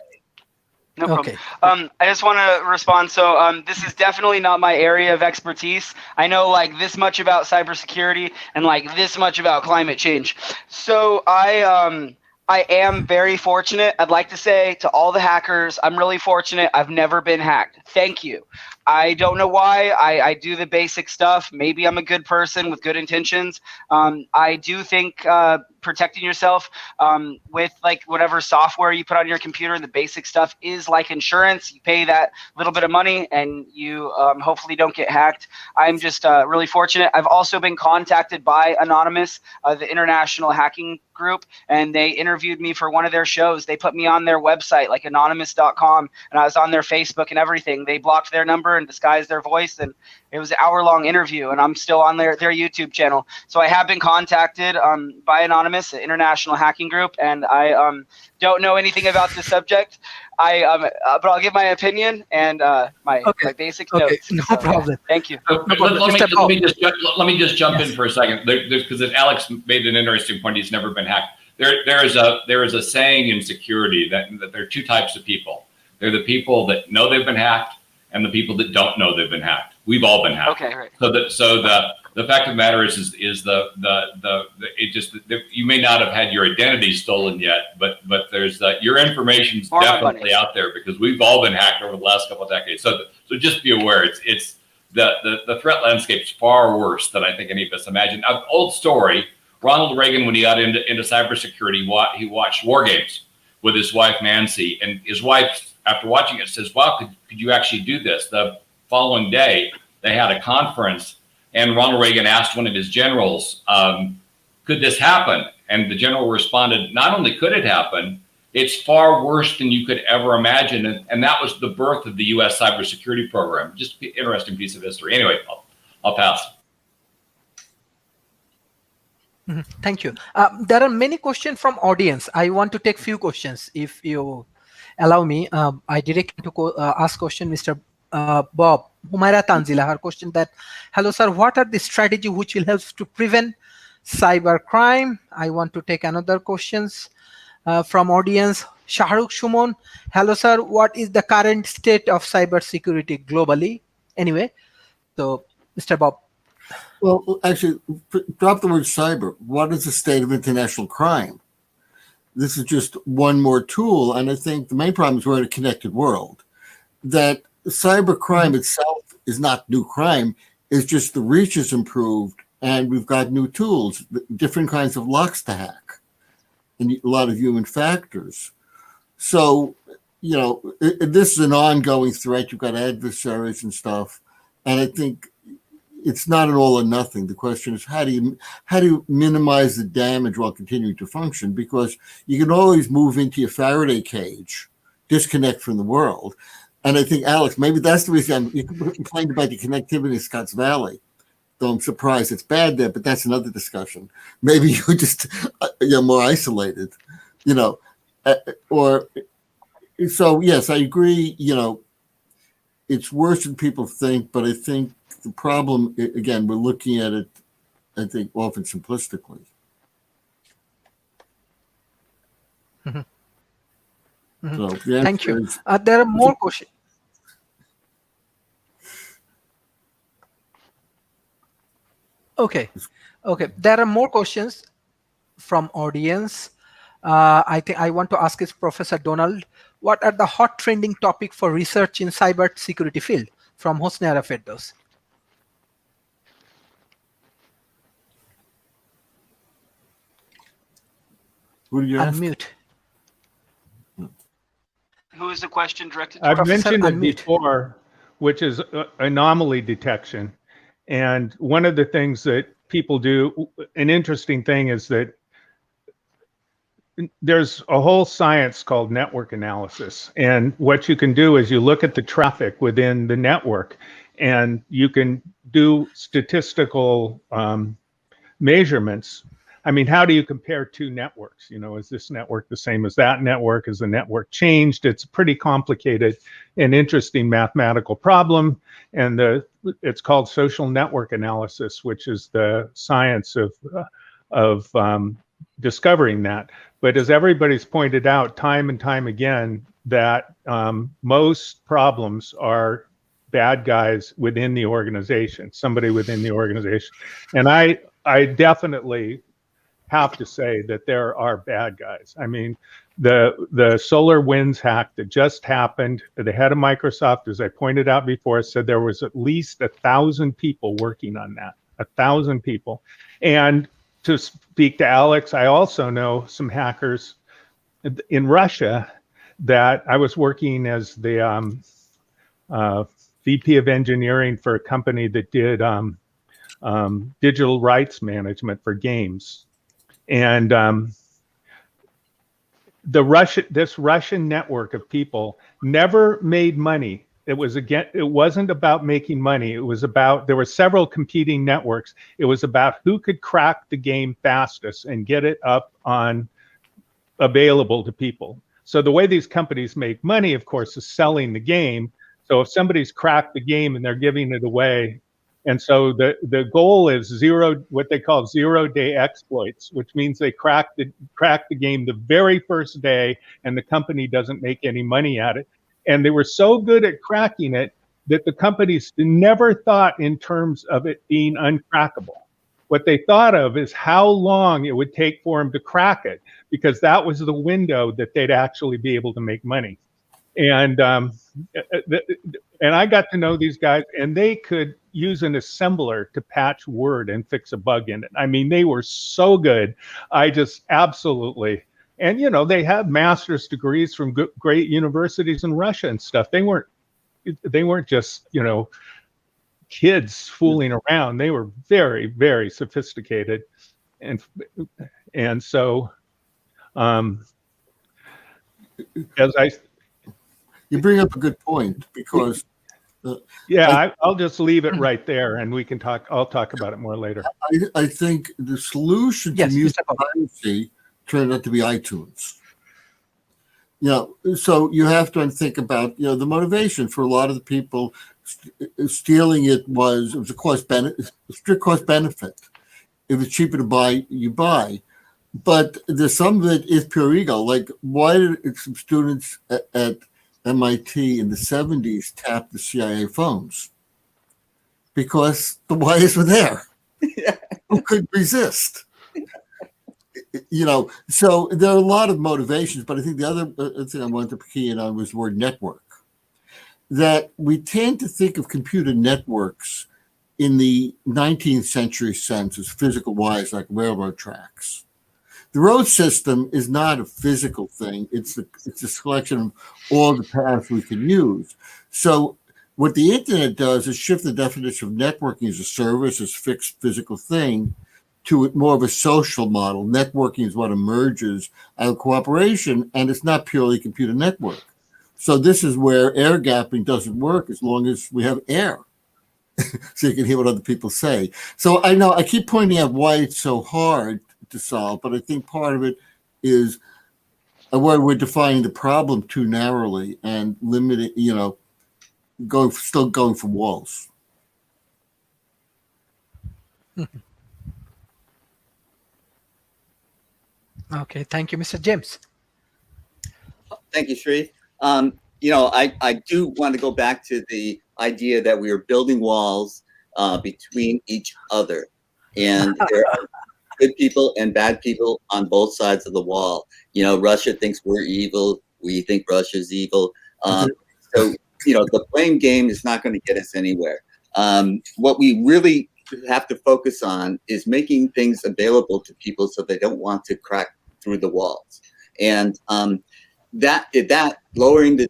No problem. Okay. I just want to respond. So this is definitely not my area of expertise. I know like this much about cybersecurity and like this much about climate change. So I am very fortunate. I'd like to say to all the hackers, I'm really fortunate. I've never been hacked. Thank you. I don't know why. I do the basic stuff. Maybe I'm a good person with good intentions. I do think protecting yourself with like whatever software you put on your computer, the basic stuff is like insurance. You pay that little bit of money and you hopefully don't get hacked. I'm just really fortunate. I've also been contacted by Anonymous, the international hacking group, and they interviewed me for one of their shows. They put me on their website, like anonymous.com, and I was on their Facebook and everything. They blocked their number and disguised their voice, and it was an hour-long interview, and I'm still on their YouTube channel. So I have been contacted by Anonymous, an international hacking group, and I don't know anything about this subject. But I'll give my opinion and my basic notes. No So, problem. Thank you. Let me just jump in for a second, because Alex made an interesting point. He's never been hacked. There is a saying in security that there are two types of people. They're the people that know they've been hacked and the people that don't know they've been hacked. We've all been hacked. Okay, right. So the fact of the matter is you may not have had your identity stolen yet, but there's your information's definitely out there because we've all been hacked over the last couple of decades. So just be aware, it's the threat landscape's far worse than I think any of us imagine. An old story. Ronald Reagan, when he got into cybersecurity, he watched War Games with his wife Nancy, and his wife, after watching it, says, "Wow, could you actually do this?" The following day, they had a conference, and Ronald Reagan asked one of his generals, "Could this happen?" And the general responded, "Not only could it happen, it's far worse than you could ever imagine." And that was the birth of the U.S. cybersecurity program. Just an interesting piece of history. Anyway, I'll pass. Thank you. There are many questions from audience. I want to take few questions, if you allow me. I directly to ask question, Mr. Bob. Humaira Tanzila, her question that, hello sir, what are the strategy which will help to prevent cyber crime? I want to take another questions from audience. Shahrukh Shumon, hello sir, what is the current state of cyber security globally? Anyway, so Mr. Bob. Well, actually, drop the word cyber. What is the state of international crime? This is just one more tool, and I think the main problem is we're in a connected world. That cyber crime itself is not new crime. It's just the reach is improved, and we've got new tools, different kinds of locks to hack, and a lot of human factors. So, this is an ongoing threat. You've got adversaries and stuff, and I think it's not an all or nothing. The question is how do you minimize the damage while continuing to function? Because you can always move into your Faraday cage disconnect from the world. And I think, Alex, maybe that's the reason you complained about the connectivity in Scotts Valley. Though I'm surprised it's bad there, but that's another discussion. Maybe you're just more isolated, or so. Yes, I agree. It's worse than people think, but I think the problem, again, we're looking at it, I think, often simplistically. So the Thank you. is, There are more questions. Okay. There are more questions from audience. I think I want to ask is Professor Donald, what are the hot trending topic for research in cyber security field from Hosni Ara Firdaus? who do you ask? Unmute. Who is the question directed to? I've Professor, mentioned it unmute. before, which is anomaly detection. And one of the things that people do, an interesting thing is that there's a whole science called network analysis. And what you can do is you look at the traffic within the network and you can do statistical measurements. I mean, how do you compare two networks? Is this network the same as that network? Is the network changed? It's a pretty complicated and interesting mathematical problem. And it's called social network analysis, which is the science of discovering that. But as everybody's pointed out time and time again, that most problems are bad guys within the organization, somebody within the organization. And I definitely have to say that there are bad guys. I mean, the Solar Winds hack that just happened, the head of Microsoft, as I pointed out before, said there was at least 1,000 people working on that, 1,000 people. And to speak to Alex, I also know some hackers in Russia that I was working as the VP of engineering for a company that did digital rights management for games. And this Russian network of people never made money. It wasn't about making money. It was about, there were several competing networks. It was about who could crack the game fastest and get it up on available to people. So the way these companies make money, of course, is selling the game. So if somebody's cracked the game and they're giving it away, and so the goal is what they call 0-day exploits, which means they crack the game the very first day and the company doesn't make any money at it. And they were so good at cracking it that the companies never thought in terms of it being uncrackable. What they thought of is how long it would take for them to crack it, because that was the window that they'd actually be able to make money. And I got to know these guys, and they could use an assembler to patch Word and fix a bug in it. I mean, they were so good. I just absolutely, and they had master's degrees from great universities in Russia and stuff. They weren't just kids fooling around. They were very, very sophisticated, and so you bring up a good point, because I'll just leave it right there, and we can talk. I'll talk about it more later. I think the solution to music piracy turned out to be iTunes. So you have to think about the motivation for a lot of the people stealing it was a strict cost benefit. If it's cheaper to buy, you buy. But there's some of it is pure ego. Like, why did some students at MIT in the 70s tapped the CIA phones? Because the wires were there. Who could resist? So there are a lot of motivations, but I think the other thing I wanted to key in on was the word network. That we tend to think of computer networks in the 19th century sense as physical wires like railroad tracks. The road system is not a physical thing. It's a selection of all the paths we can use. So what the internet does is shift the definition of networking as a service, as a fixed physical thing, to more of a social model. Networking is what emerges out of cooperation, and it's not purely a computer network. So this is where air gapping doesn't work as long as we have air. So you can hear what other people say. So I know I keep pointing out why it's so hard to solve, but I think part of it is where we're defining the problem too narrowly and limiting, still going for walls. Okay, thank you, Mr. James. Thank you, Sharif. I do want to go back to the idea that we are building walls between each other. And there are good people and bad people on both sides of the wall. Russia thinks we're evil. We think Russia's evil. So the blame game is not going to get us anywhere. What we really have to focus on is making things available to people so they don't want to crack through the walls. And that lowering the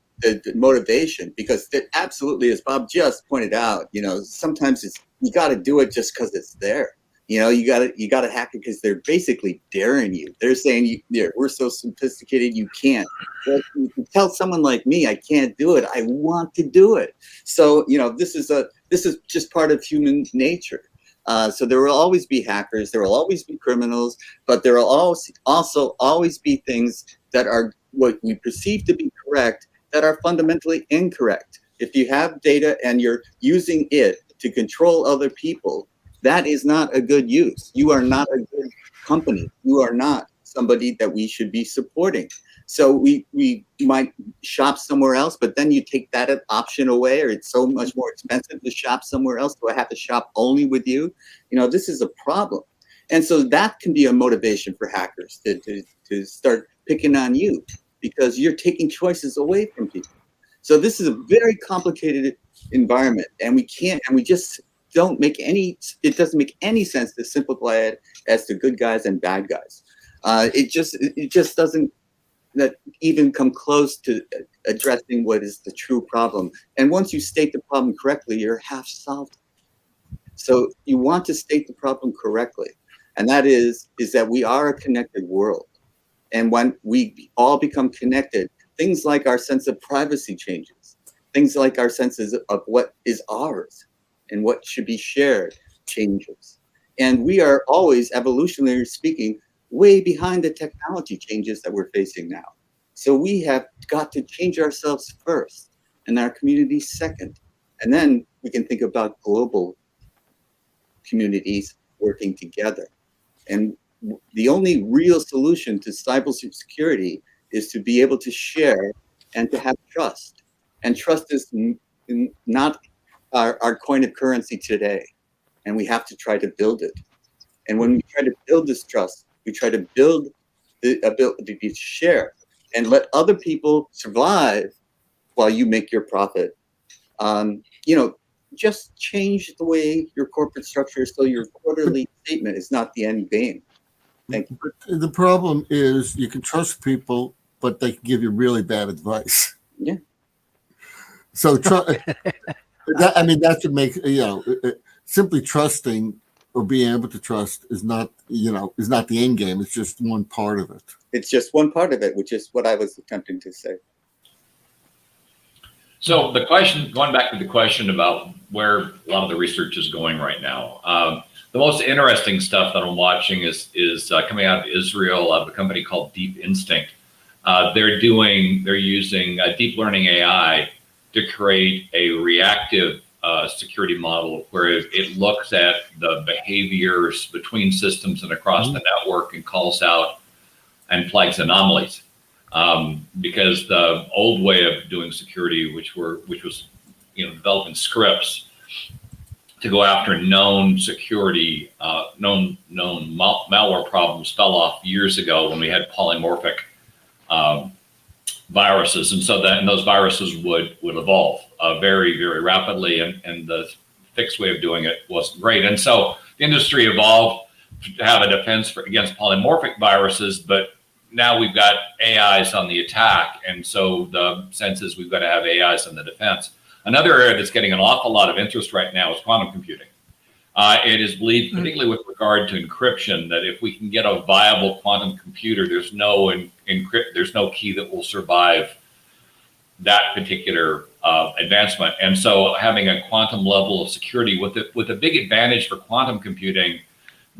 motivation, because it absolutely, as Bob just pointed out, sometimes you got to do it just because it's there. You got to hack it because they're basically daring you. They're saying, we're so sophisticated, you can't. Well, you can tell someone like me, I can't do it. I want to do it. So, this is just part of human nature. So there will always be hackers, there will always be criminals, but there will also always be things that are what we perceive to be correct that are fundamentally incorrect. If you have data and you're using it to control other people, that is not a good use. You are not a good company. You are not somebody that we should be supporting. So we might shop somewhere else, but then you take that option away, or it's so much more expensive to shop somewhere else. Do I have to shop only with you? This is a problem. And so that can be a motivation for hackers to start picking on you because you're taking choices away from people. So this is a very complicated environment, and we just don't make it doesn't make any sense to simplify it as to good guys and bad guys. It just doesn't even come close to addressing what is the true problem. And once you state the problem correctly, you're half solved. So you want to state the problem correctly. And that is that we are a connected world. And when we all become connected, things like our sense of privacy changes. Things like our senses of what is ours and what should be shared changes. And we are always, evolutionarily speaking, way behind the technology changes that we're facing now. So we have got to change ourselves first and our communities second. And then we can think about global communities working together. And the only real solution to cybersecurity is to be able to share and to have trust. And trust is not our coin of currency today. And we have to try to build it. And when we try to build this trust, we try to build the ability to share and let other people survive while you make your profit. Just change the way your corporate structure is so your quarterly statement is not the end game. Thank you. But the problem is you can trust people, but they can give you really bad advice. Yeah. So that should make, simply trusting or being able to trust is not the end game. It's just one part of it. It's just one part of it, which is what I was attempting to say. So going back to the question about where a lot of the research is going right now, the most interesting stuff that I'm watching is coming out of Israel of a company called Deep Instinct. They're using deep learning AI to create a reactive security model where it looks at the behaviors between systems and across the network and calls out and flags anomalies. Because the old way of doing security, which was developing scripts to go after known security, known malware problems, fell off years ago when we had polymorphic viruses, and so those viruses would evolve very, very rapidly, and the fixed way of doing it wasn't great, and so the industry evolved to have a defense against polymorphic viruses, but now we've got AIs on the attack, and so the sense is we've got to have AIs on the defense. Another area that's getting an awful lot of interest right now is quantum computing. It is believed, particularly with regard to encryption, that if we can get a viable quantum computer, there's no key that will survive that particular advancement. And so having a quantum level of security with a big advantage for quantum computing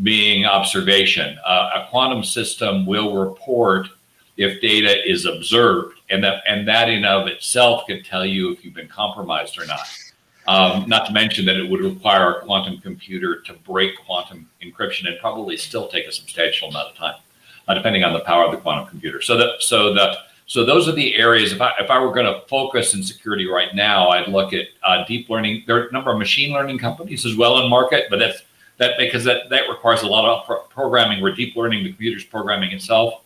being observation. A quantum system will report if data is observed, and that in of itself could tell you if you've been compromised or not. Not to mention that it would require a quantum computer to break quantum encryption and probably still take a substantial amount of time, depending on the power of the quantum computer. So those are the areas. If I were going to focus in security right now, I'd look at deep learning. There are a number of machine learning companies as well in market, but because that requires a lot of programming. Where deep learning, the computer's programming itself,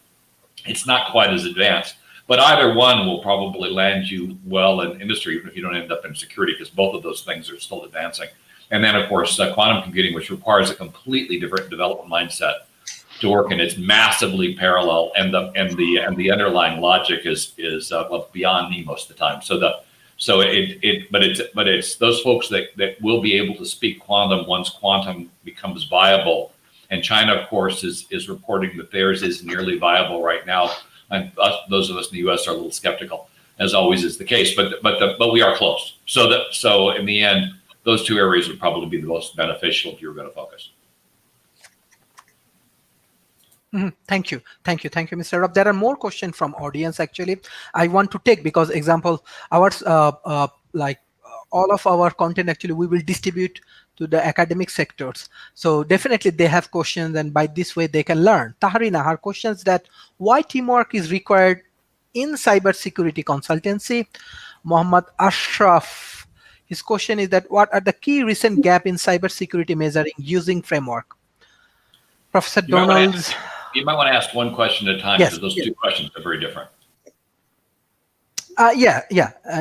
it's not quite as advanced. But either one will probably land you well in industry, even if you don't end up in security, because both of those things are still advancing. And then, of course, quantum computing, which requires a completely different development mindset to work, and it's massively parallel, and the underlying logic is beyond me most of the time. But it's those folks that will be able to speak quantum once quantum becomes viable. And China, of course, is reporting that theirs is nearly viable right now. And those of us in the U.S. are a little skeptical, as always is the case. But we are close. So in the end, those two areas would probably be the most beneficial if you were going to focus. Thank you, Mr. Rob. There are more questions from audience. Actually, I want to take, because example, ours all of our content actually we will distribute to the academic sectors. So definitely they have questions, and by this way they can learn. Taharina, her questions that why teamwork is required in cybersecurity consultancy. Muhammad Ashraf, his question is that what are the key recent gap in cybersecurity measuring using framework? Professor Donalds. You might want to ask one question at a time, because those two questions are very different.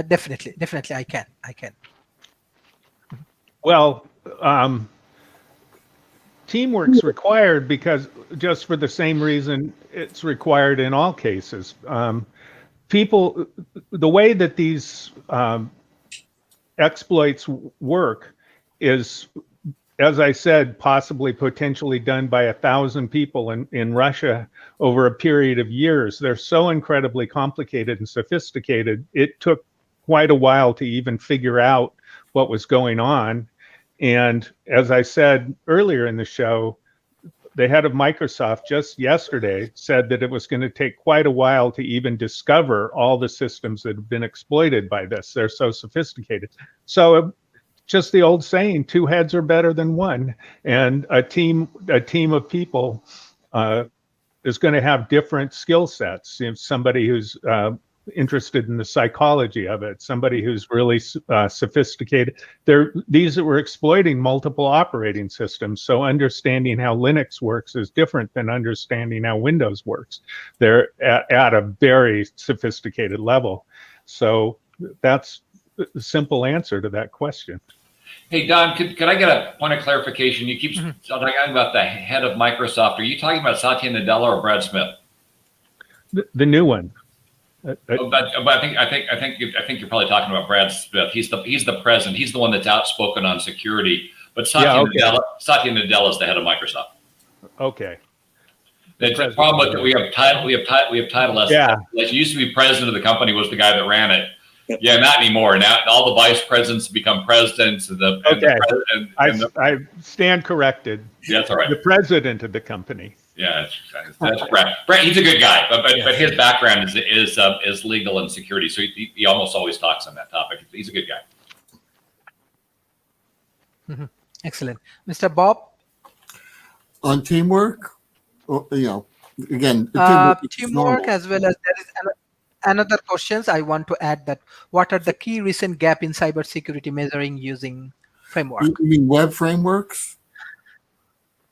Definitely, I can. Well, teamwork's required because just for the same reason it's required in all cases. People, the way that these exploits work is, as I said, possibly potentially done by 1,000 people in Russia over a period of years. They're so incredibly complicated and sophisticated. It took quite a while to even figure out what was going on. And as I said earlier in the show, the head of Microsoft just yesterday said that it was going to take quite a while to even discover all the systems that have been exploited by this. They're so sophisticated. So just the old saying, two heads are better than one. And a team of people is going to have different skill sets. You know, somebody who's interested in the psychology of it, somebody who's really sophisticated. These that were exploiting multiple operating systems. So understanding how Linux works is different than understanding how Windows works. They're at a very sophisticated level. So that's the simple answer to that question. Hey, Don, could I get a point of clarification? You keep talking about the head of Microsoft. Are you talking about Satya Nadella or Brad Smith? The new one. But I think you're probably talking about Brad Smith. He's the president. He's the one that's outspoken on security. But Satya Nadella is the head of Microsoft. Okay. The problem with it, we have title. Yeah. Like, used to be president of the company was the guy that ran it. Yeah, not anymore. Now all the vice presidents become presidents. I stand corrected. Yeah, that's all right. The president of the company. Yeah, that's Brad. Brad, he's a good guy, but his background is legal and security, so he almost always talks on that topic. He's a good guy. Excellent, Mr. Bob. On teamwork, again, teamwork as well as there is another questions I want to add that what are the key recent gap in cybersecurity measuring using framework? You mean web frameworks?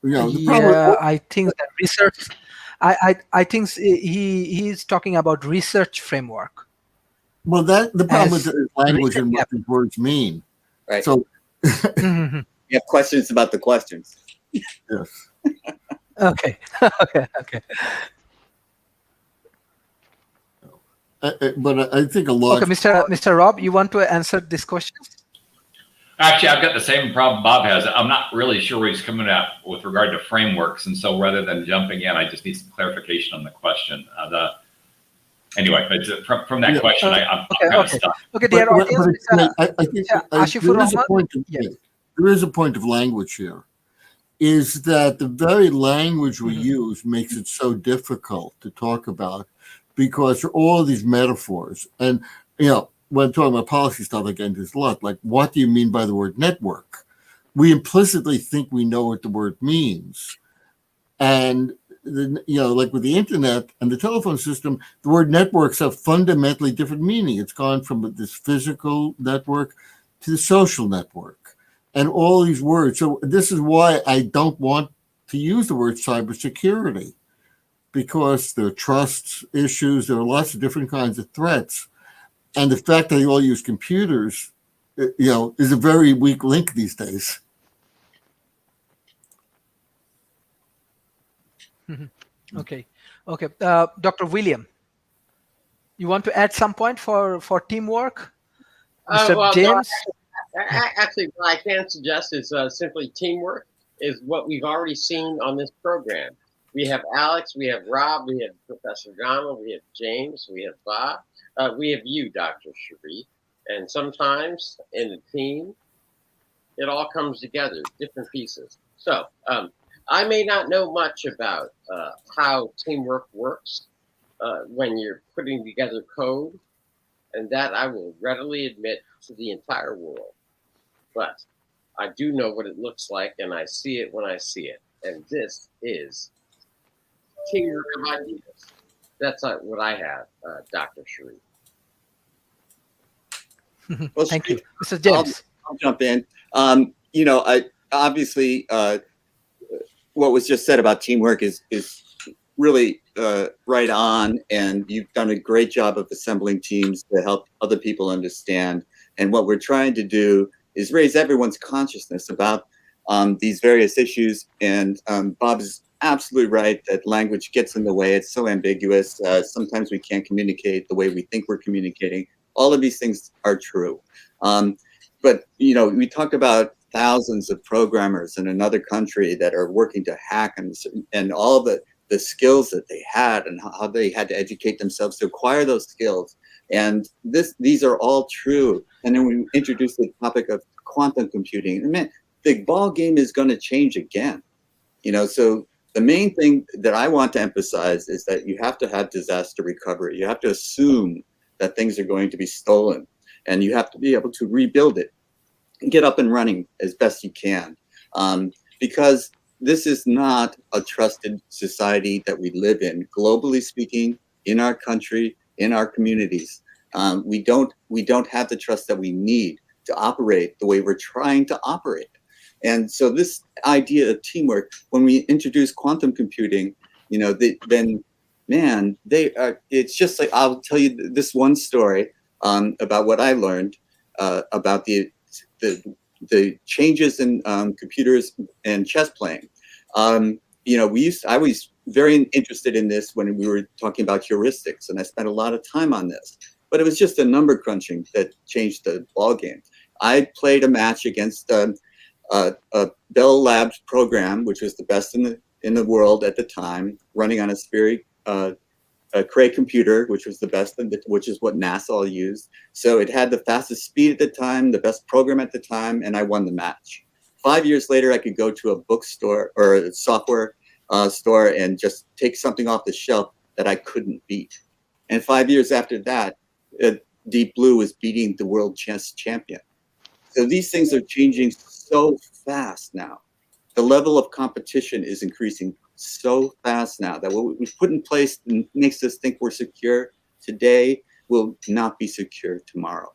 I think that research. I think he's talking about research framework. Well, the problem with the language and what these words mean. Right. So you have questions about the questions. Yes. Okay. But I think a lot. Okay, Mr. Rob, you want to answer this question? Actually, I've got the same problem Bob has. I'm not really sure where he's coming at with regard to frameworks, and so rather than jumping in, I just need some clarification on the question. anyway, from that question, I'm Okay, kind of okay. stuck. Okay, dear But audience, I think Ashifur there is a Rahman. point of Yeah. there is a point of language here. Is that the very language we Mhm. use makes it so difficult to talk about because there are all these metaphors. And, when talking about policy stuff, I get into this a lot. Like, what do you mean by the word network? We implicitly think we know what the word means. And, like with the internet and the telephone system, the word networks have fundamentally different meaning. It's gone from this physical network to the social network. And all these words. So this is why I don't want to use the word cybersecurity, because there are trust issues. There are lots of different kinds of threats. And the fact that they all use computers, is a very weak link these days. Okay. Okay. Dr. William, you want to add some point for teamwork? Mr. Well, no, James? actually, what I can suggest is simply teamwork is what we've already seen on this program. We have Alex, we have Rob, we have Professor Rana, we have James, we have Bob, we have you, Dr. Sharif. And sometimes in a team, it all comes together, different pieces. So I may not know much about how teamwork works when you're putting together code, and that I will readily admit to the entire world. But I do know what it looks like, and I see it when I see it. And this is teamwork of ideas. That's what I have, Dr. Sharif. Well, Thank you. Mr. I'll James. jump in. I obviously what was just said about teamwork is really right on, and you've done a great job of assembling teams to help other people understand. And what we're trying to do is raise everyone's consciousness about these various issues. And Bob is absolutely right that language gets in the way. It's so ambiguous. Sometimes we can't communicate the way we think we're communicating. All of these things are true. But, we talk about thousands of programmers in another country that are working to hack and all the skills that they had and how they had to educate themselves to acquire those skills. And these are all true. And then we introduced the topic of quantum computing. I mean, the ball game is going to change again. So the main thing that I want to emphasize is that you have to have disaster recovery. You have to assume that things are going to be stolen, and you have to be able to rebuild it and get up and running as best you can. Because this is not a trusted society that we live in, globally speaking, in our country, in our communities. We don't have the trust that we need to operate the way we're trying to operate. And so this idea of teamwork, when we introduce quantum computing, it's just like, I'll tell you this one story about what I learned about the changes in computers and chess playing. I was very interested in this when we were talking about heuristics, and I spent a lot of time on this. But it was just a number crunching that changed the ball game. I played a match against a Bell Labs program, which was the best in the world at the time, running on a Spheric Cray computer, which was the best, which is what NASA used. So it had the fastest speed at the time, the best program at the time, and I won the match. 5 years later, I could go to a bookstore or a software store and just take something off the shelf that I couldn't beat. And 5 years after that, Deep Blue was beating the world chess champion. So these things are changing so fast now. The level of competition is increasing so fast now that what we've put in place makes us think we're secure today will not be secure tomorrow.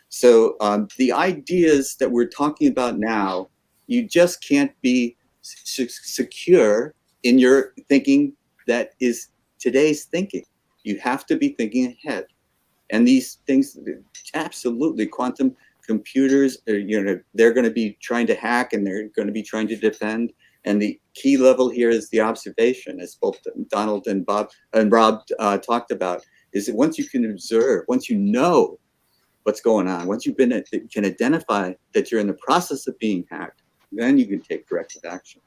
So the ideas that we're talking about now, you just can't be secure in your thinking that is today's thinking. You have to be thinking ahead. And these things, absolutely, quantum computers, they're going to be trying to hack and they're going to be trying to defend. And the key level here is the observation, as both Donald and Rob talked about, is that once you can observe, once you know what's going on, once you can identify that you're in the process of being hacked, then you can take corrective action.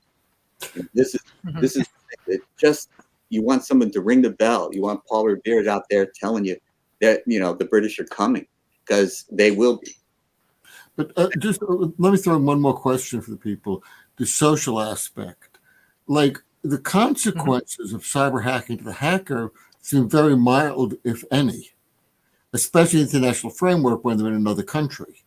And this is it just you want someone to ring the bell. You want Paul Revere out there telling you that, the British are coming, because they will be. But just let me throw in one more question for the people. The social aspect. Like, the consequences of cyber hacking to the hacker seem very mild, if any, especially in the international framework when they're in another country.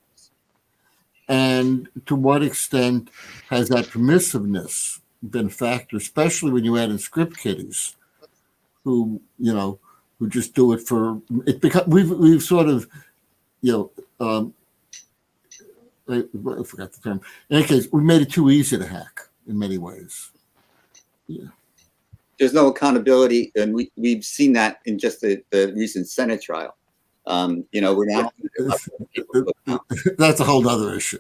And to what extent has that permissiveness been a factor, especially when you add in script kiddies who just do it for it? Because we've sort of, I forgot the term. In any case, we made it too easy to hack in many ways. Yeah. There's no accountability, and we've seen that in just the recent Senate trial. We're not. That's a whole other issue.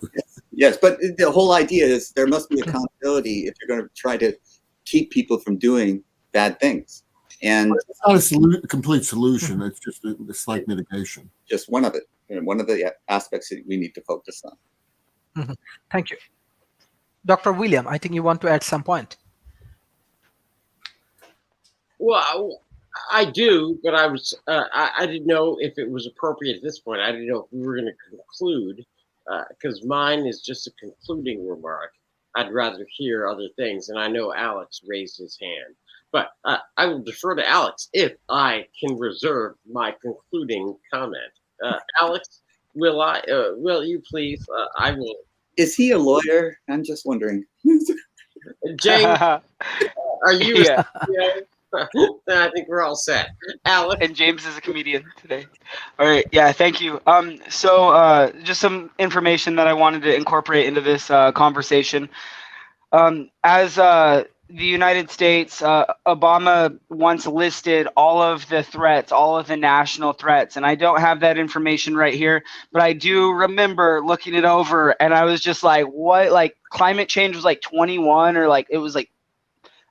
Yes, but the whole idea is there must be accountability if you're going to try to keep people from doing bad things. And it's not a complete solution. It's just a slight mitigation. Just one of it, and one of the aspects that we need to focus on. Thank you. Dr. William, I think you want to add some point. Well, I do, but I didn't know if it was appropriate at this point. I didn't know if we were going to conclude, because mine is just a concluding remark. I'd rather hear other things, and I know Alex raised his hand. But I will defer to Alex if I can reserve my concluding comment. Alex, will you please? I will. Is he a lawyer? I'm just wondering. James, are you? Yeah. I think we're all set. Alex. And James is a comedian today. All right. Yeah. Thank you. So just some information that I wanted to incorporate into this conversation. As the United States, Obama once listed all of the threats, all of the national threats, and I don't have that information right here, but I do remember looking it over, and I was just like, what? Like, climate change was like 21, or like it was like,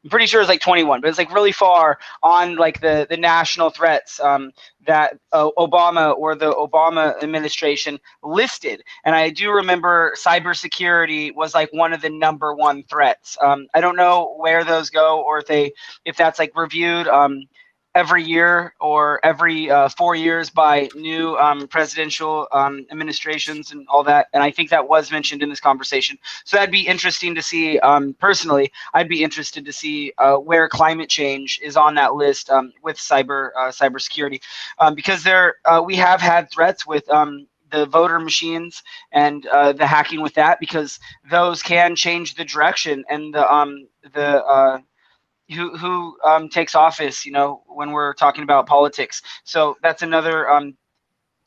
I'm pretty sure it's like 21, but it's like really far on like the national threats that Obama or the Obama administration listed. And I do remember cybersecurity was like one of the #1 threats. I don't know where those go, or if that's like reviewed every year or every 4 years by new presidential administrations and all that. And I think that was mentioned in this conversation. So that'd be interesting to see. Personally, I'd be interested to see where climate change is on that list with cybersecurity, because we have had threats with the voter machines and the hacking with that, because those can change the direction and the who takes office, when we're talking about politics. So that's another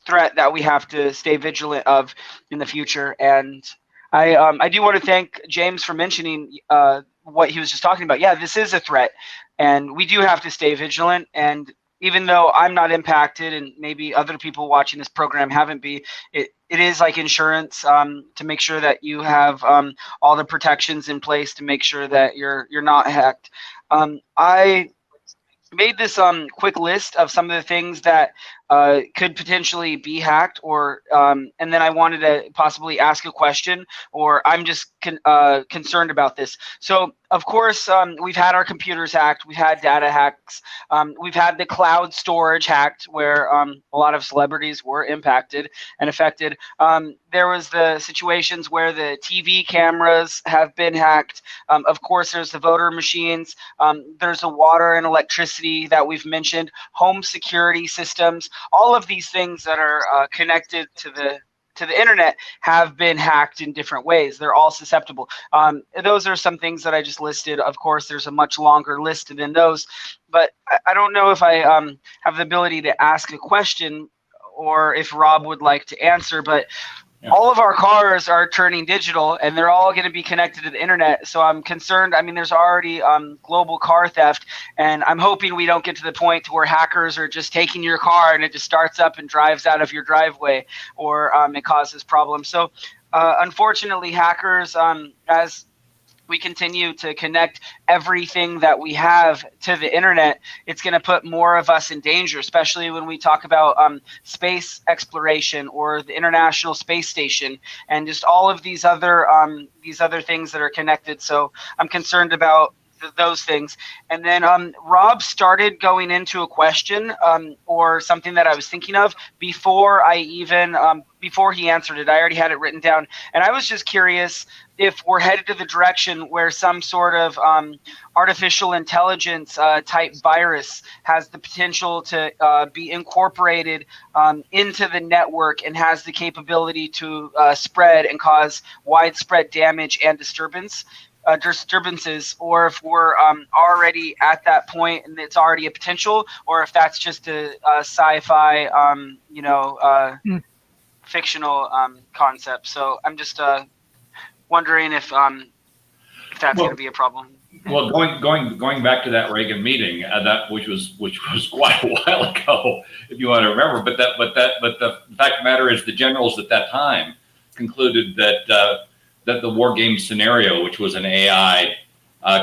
threat that we have to stay vigilant of in the future. And I do want to thank James for mentioning what he was just talking about. Yeah, this is a threat, and we do have to stay vigilant. And even though I'm not impacted, and maybe other people watching this program haven't been, it is like insurance, to make sure that you have all the protections in place to make sure that you're not hacked. I made this quick list of some of the things that could potentially be hacked, or and then I wanted to possibly ask a question, or I'm just concerned about this. So of course, we've had our computers hacked, we've had data hacks, we've had the cloud storage hacked, where a lot of celebrities were impacted and affected. There was the situations where the TV cameras have been hacked. Of course, there's the voter machines. There's the water and electricity that we've mentioned, home security systems. All of these things that are connected to the internet have been hacked in different ways. They're all susceptible. Those are some things that I just listed. Of course, there's a much longer list than those, but I don't know if I have the ability to ask a question, or if Rob would like to answer, but all of our cars are turning digital, and they're all going to be connected to the internet. So I'm concerned. I mean, there's already global car theft, and I'm hoping we don't get to the point to where hackers are just taking your car and it just starts up and drives out of your driveway, or it causes problems. So unfortunately, hackers, as we continue to connect everything that we have to the internet, it's going to put more of us in danger, especially when we talk about space exploration, or the International Space Station, and just all of these other things that are connected. So I'm concerned about those things. And then Rob started going into a question or something that I was thinking of before I even before he answered it. I already had it written down, and I was just curious if we're headed to the direction where some sort of artificial intelligence type virus has the potential to be incorporated into the network and has the capability to spread and cause widespread damage and disturbances, or if we're already at that point and it's already a potential, or if that's just a sci-fi, fictional concept. So I'm just wondering if that's going to be a problem. Well, going back to that Reagan meeting, that which was quite a while ago, if you want to remember. But the fact of the matter is, the generals at that time concluded that the war game scenario, which was an AI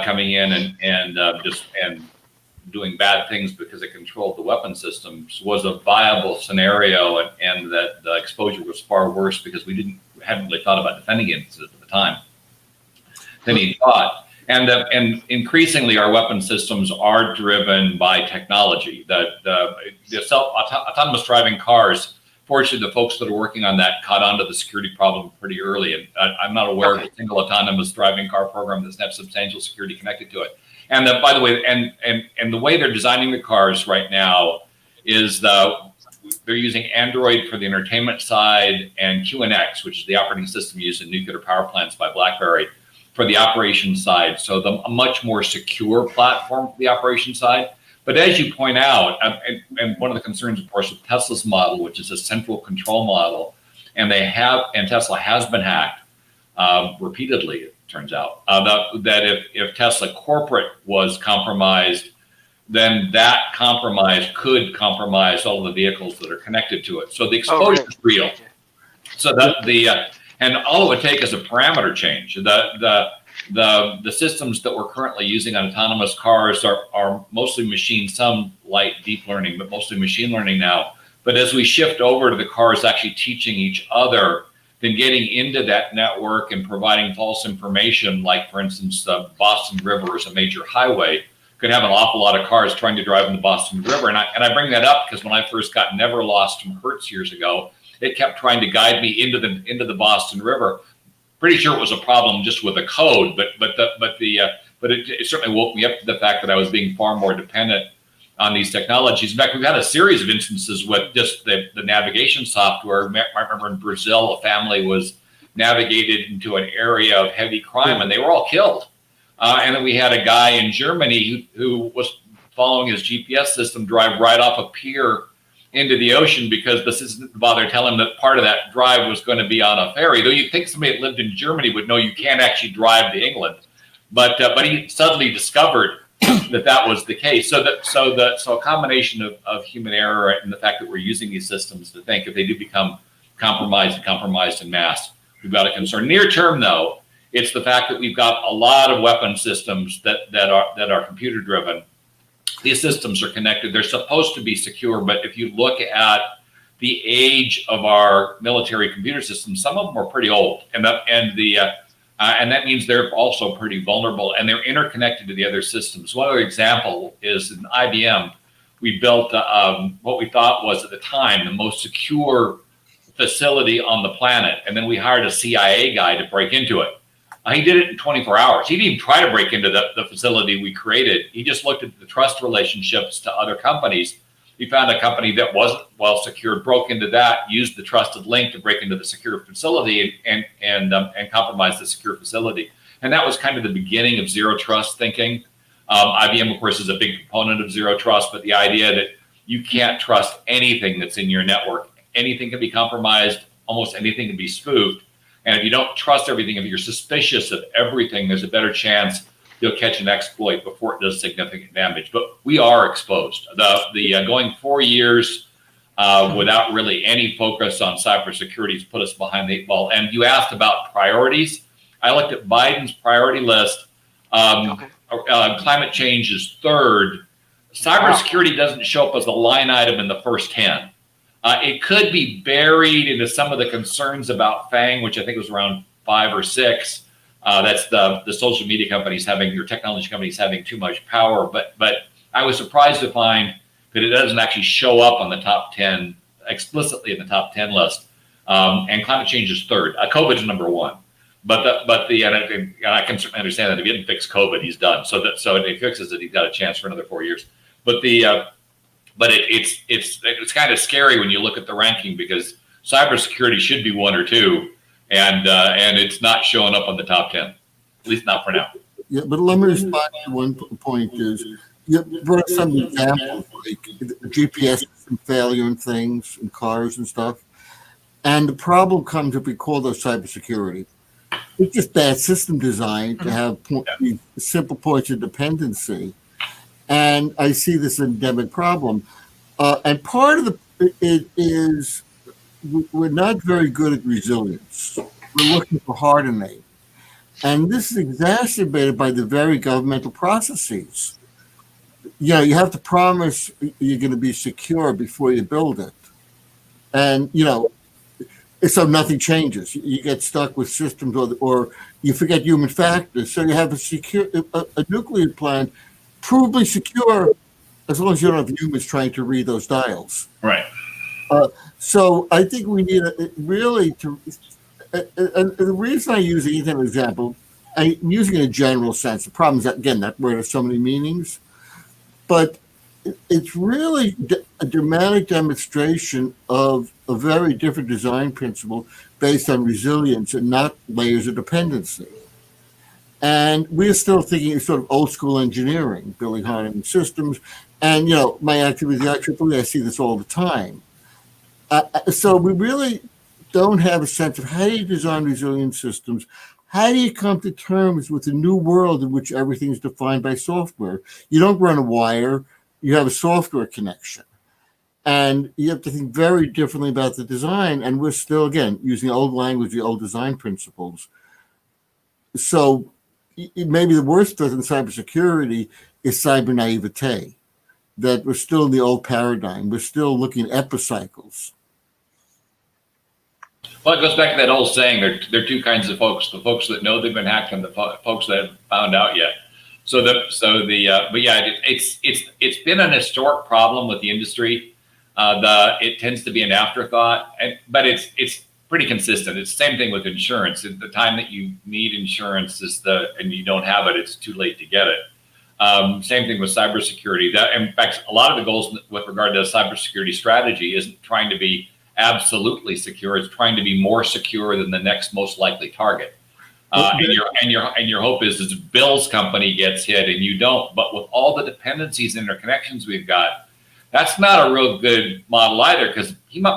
coming in and doing bad things because it controlled the weapon systems, was a viable scenario, and that the exposure was far worse because we hadn't really thought about defending against it at the time than he thought. And increasingly, our weapon systems are driven by technology. The autonomous driving cars, fortunately, the folks that are working on that caught on to the security problem pretty early. And I'm not aware of a single autonomous driving car program that's had substantial security connected to it. And by the way, and the way they're designing the cars right now is they're using Android for the entertainment side and QNX, which is the operating system used in nuclear power plants by BlackBerry, for the operation side. So a much more secure platform for the operation side. But as you point out, and one of the concerns, of course, with Tesla's model, which is a central control model, and Tesla has been hacked repeatedly, it turns out, that if Tesla corporate was compromised, then that compromise could compromise all the vehicles that are connected to it. So the exposure is real. So and all it would take is a parameter change. The systems that we're currently using on autonomous cars are mostly machine, some light deep learning, but mostly machine learning now. But as we shift over to the cars actually teaching each other, then getting into that network and providing false information, like, for instance, the Boston River is a major highway, could have an awful lot of cars trying to drive in the Boston River. And I bring that up because when I first got Neverlost from Hertz years ago, it kept trying to guide me into the Boston River. Pretty sure it was a problem just with the code, but it certainly woke me up to the fact that I was being far more dependent on these technologies. In fact, we've had a series of instances with just the navigation software. I remember in Brazil, a family was navigated into an area of heavy crime, and they were all killed. And then we had a guy in Germany who was following his GPS system drive right off a pier into the ocean because the system didn't bother telling him that part of that drive was going to be on a ferry. Though you'd think somebody that lived in Germany would know you can't actually drive to England, but he suddenly discovered that was the case. So a combination of human error and the fact that we're using these systems to think if they do become compromised en masse, we've got a concern. Near term, though, it's the fact that we've got a lot of weapon systems that are computer driven. These systems are connected. They're supposed to be secure, but if you look at the age of our military computer systems, some of them are pretty old, and that means they're also pretty vulnerable, and they're interconnected to the other systems. One other example is in IBM. We built what we thought was at the time the most secure facility on the planet, and then we hired a CIA guy to break into it. He did it in 24 hours. He didn't even try to break into the facility we created. He just looked at the trust relationships to other companies. He found a company that wasn't well secured, broke into that, used the trusted link to break into the secure facility and compromise the secure facility. And that was kind of the beginning of zero trust thinking. IBM, of course, is a big component of zero trust, but the idea that you can't trust anything that's in your network. Anything can be compromised. Almost anything can be spoofed. And if you don't trust everything, if you're suspicious of everything, there's a better chance you'll catch an exploit before it does significant damage. But we are exposed. The going 4 years without really any focus on cybersecurity has put us behind the 8 ball. And you asked about priorities. I looked at Biden's priority list. Climate change is third. Cybersecurity doesn't show up as a line item in the first 10. It could be buried into some of the concerns about FANG, which I think was around 5 or 6. That's the social media companies having, your technology companies having too much power. But I was surprised to find that it doesn't actually show up on the top 10 explicitly in the top 10 list. And climate change is third. COVID is number one. And I can certainly understand that if he didn't fix COVID, he's done. So if he fixes it, he's got a chance for another 4 years. But it's kind of scary when you look at the ranking, because cybersecurity should be 1 or 2, and it's not showing up on the top 10, at least not for now. Yeah, but let me respond to one point. Is you brought some examples like the GPS system failure and things in cars and stuff, and the problem comes if we call those cybersecurity. It's just bad system design to have simple points of dependency. And I see this endemic problem. And part of it is we're not very good at resilience. We're looking for hardening. And this is exacerbated by the very governmental processes. You know, you have to promise you're going to be secure before you build it. And, you know, so nothing changes. You get stuck with systems, or you forget human factors. So you have a nuclear plant provably secure as long as you don't have humans trying to read those dials. Right. So I think we need really to. And the reason I use the Ethernet example, I'm using it in a general sense. The problem is that, again, that word has so many meanings, but it's really a dramatic demonstration of a very different design principle based on resilience and not layers of dependency. And we're still thinking sort of old school engineering, building hardening systems. And, you know, my activity at IEEE, I see this all the time. So we really don't have a sense of how do you design resilient systems? How do you come to terms with a new world in which everything is defined by software? You don't run a wire, you have a software connection. And you have to think very differently about the design. And we're still, again, using the old language, the old design principles. So maybe the worst threat in cybersecurity is cyber naivete, that we're still in the old paradigm. We're still looking at epicycles. Well, it goes back to that old saying, there are two kinds of folks: the folks that know they've been hacked and the folks that haven't found out yet. But yeah, it's been an historic problem with the industry. It tends to be an afterthought, but it's pretty consistent. It's the same thing with insurance. At the time that you need insurance and you don't have it, it's too late to get it. Same thing with cybersecurity. In fact, a lot of the goals with regard to a cybersecurity strategy isn't trying to be absolutely secure. It's trying to be more secure than the next most likely target. And your hope is Bill's company gets hit and you don't. But with all the dependencies and interconnections we've got, that's not a real good model either, because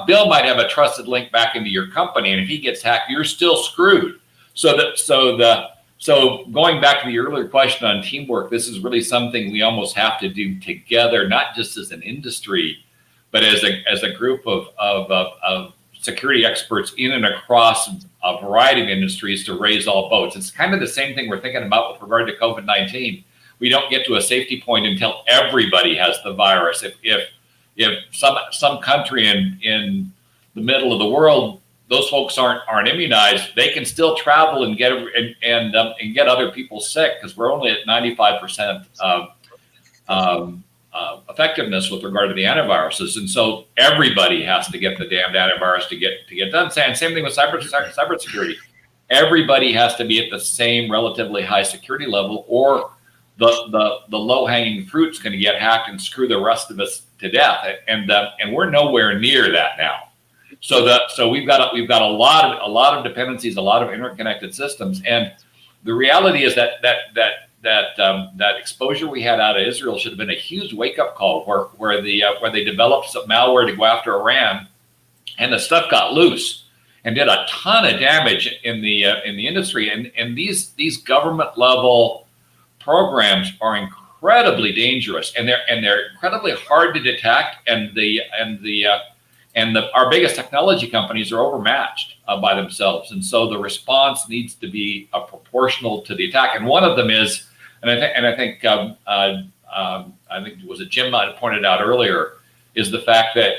Bill might have a trusted link back into your company, and if he gets hacked, you're still screwed. So going back to the earlier question on teamwork, this is really something we almost have to do together, not just as an industry, but as a group of security experts in and across a variety of industries to raise all boats. It's kind of the same thing we're thinking about with regard to COVID-19. We don't get to a safety point until everybody has the virus. If some country in the middle of the world, those folks aren't immunized, they can still travel and get other people sick, because we're only at 95% effectiveness with regard to the antiviruses, and so everybody has to get the damned antivirus to get done. And same thing with cybersecurity. Everybody has to be at the same relatively high security level, or the low-hanging fruit's going to get hacked and screw the rest of us to death. And we're nowhere near that now. So we've got a lot of dependencies, a lot of interconnected systems, and the reality is that exposure we had out of Israel should have been a huge wake-up call, where they developed some malware to go after Iran, and the stuff got loose and did a ton of damage in the industry. And these government level programs are incredibly dangerous, and they're incredibly hard to detect, and our biggest technology companies are overmatched by themselves, and so the response needs to be proportional to the attack. And one of them is, I think it was Jim might have pointed out earlier, is the fact that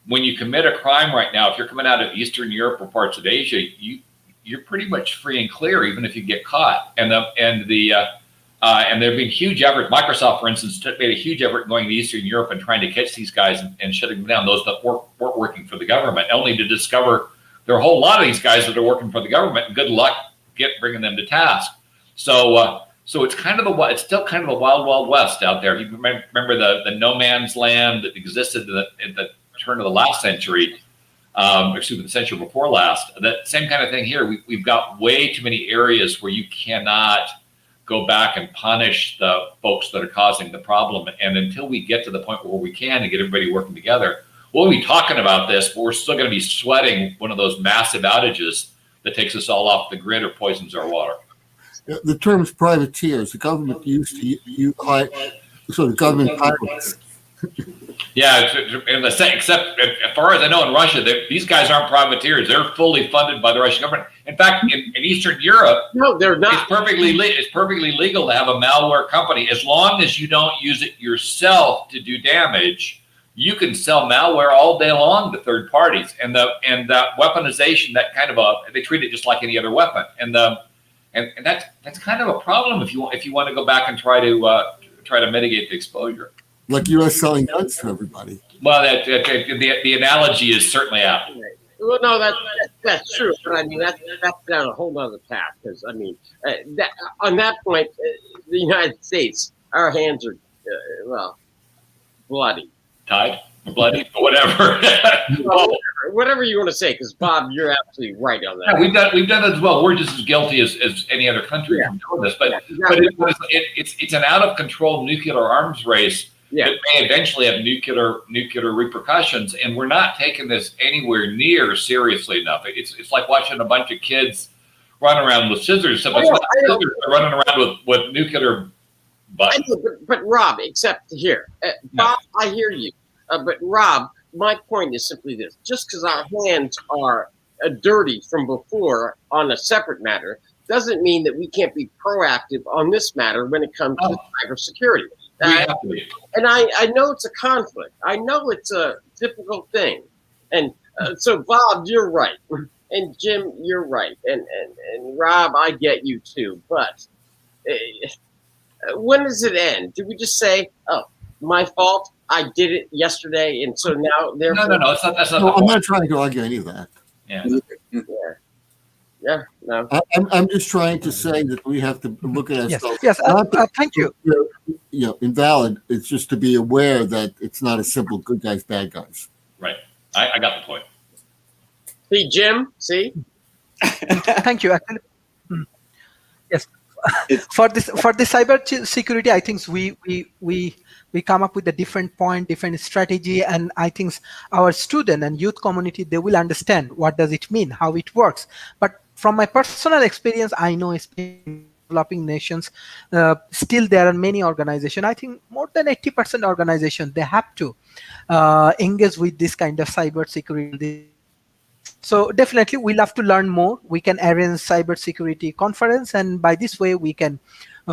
when you commit a crime right now, if you're coming out of Eastern Europe or parts of Asia, you're pretty much free and clear, even if you get caught. And there have been huge efforts. Microsoft, for instance, made a huge effort going to Eastern Europe and trying to catch these guys and shutting them down. Those that weren't working for the government, only to discover there are a whole lot of these guys that are working for the government. And good luck bringing them to task. So it's still kind of the wild west out there. You remember the no man's land that existed at the turn of the last century. Excuse me, the century before last. That same kind of thing here. We've got way too many areas where you cannot go back and punish the folks that are causing the problem. And until we get to the point where we can and get everybody working together, we'll be talking about this, but we're still going to be sweating one of those massive outages that takes us all off the grid or poisons our water. The terms privateers, the government used to use, so the government pirates. Yeah, except as far as I know in Russia, these guys aren't privateers. They're fully funded by the Russian government. In fact, in Eastern Europe, no, they're not. It's perfectly legal to have a malware company. As long as you don't use it yourself to do damage, you can sell malware all day long to third parties. And that weaponization, that kind of they treat it just like any other weapon. And that's kind of a problem if you want to go back and try to mitigate the exposure. Like U.S. selling guns to everybody. Well, the analogy is certainly out. Well, no, that's true, but I mean that's down a whole other path. Because I mean, on that point, the United States, our hands are bloody, tied, bloody, whatever. Whatever you want to say, because Bob, you're absolutely right on that. Yeah, we've done it as well. We're just as guilty as any other country from doing this, but it's an out of control nuclear arms race. Yeah. That may eventually have nuclear repercussions, and we're not taking this anywhere near seriously enough. It's like watching a bunch of kids run around with scissors. They're running around with nuclear buttons. But Rob, except here, Bob, I hear you. But Rob, my point is simply this: just because our hands are dirty from before on a separate matter, doesn't mean that we can't be proactive on this matter when it comes to cybersecurity. And I know it's a conflict. I know it's a difficult thing. And so, Bob, you're right. And Jim, you're right. And Rob, I get you too. But when does it end? Do we just say, oh, my fault? I did it yesterday. And so now therefore. No. That's not I'm not trying to argue any of that. Yeah, no. I'm just trying to say that we have to look at ourselves. Yes. Thank you. Invalid. It's just to be aware that it's not a simple good guys, bad guys. Right. I got the point. See, Jim. See. Thank you. Actually, yes. For the cyber security, I think we come up with a different point, different strategy, and I think our student and youth community, they will understand what does it mean, how it works. But from my personal experience, I know especially in developing nations, still there are many organizations. I think more than 80% organizations, they have to engage with this kind of cyber security. So definitely we'll have to learn more. We can arrange cybersecurity conference, and by this way we can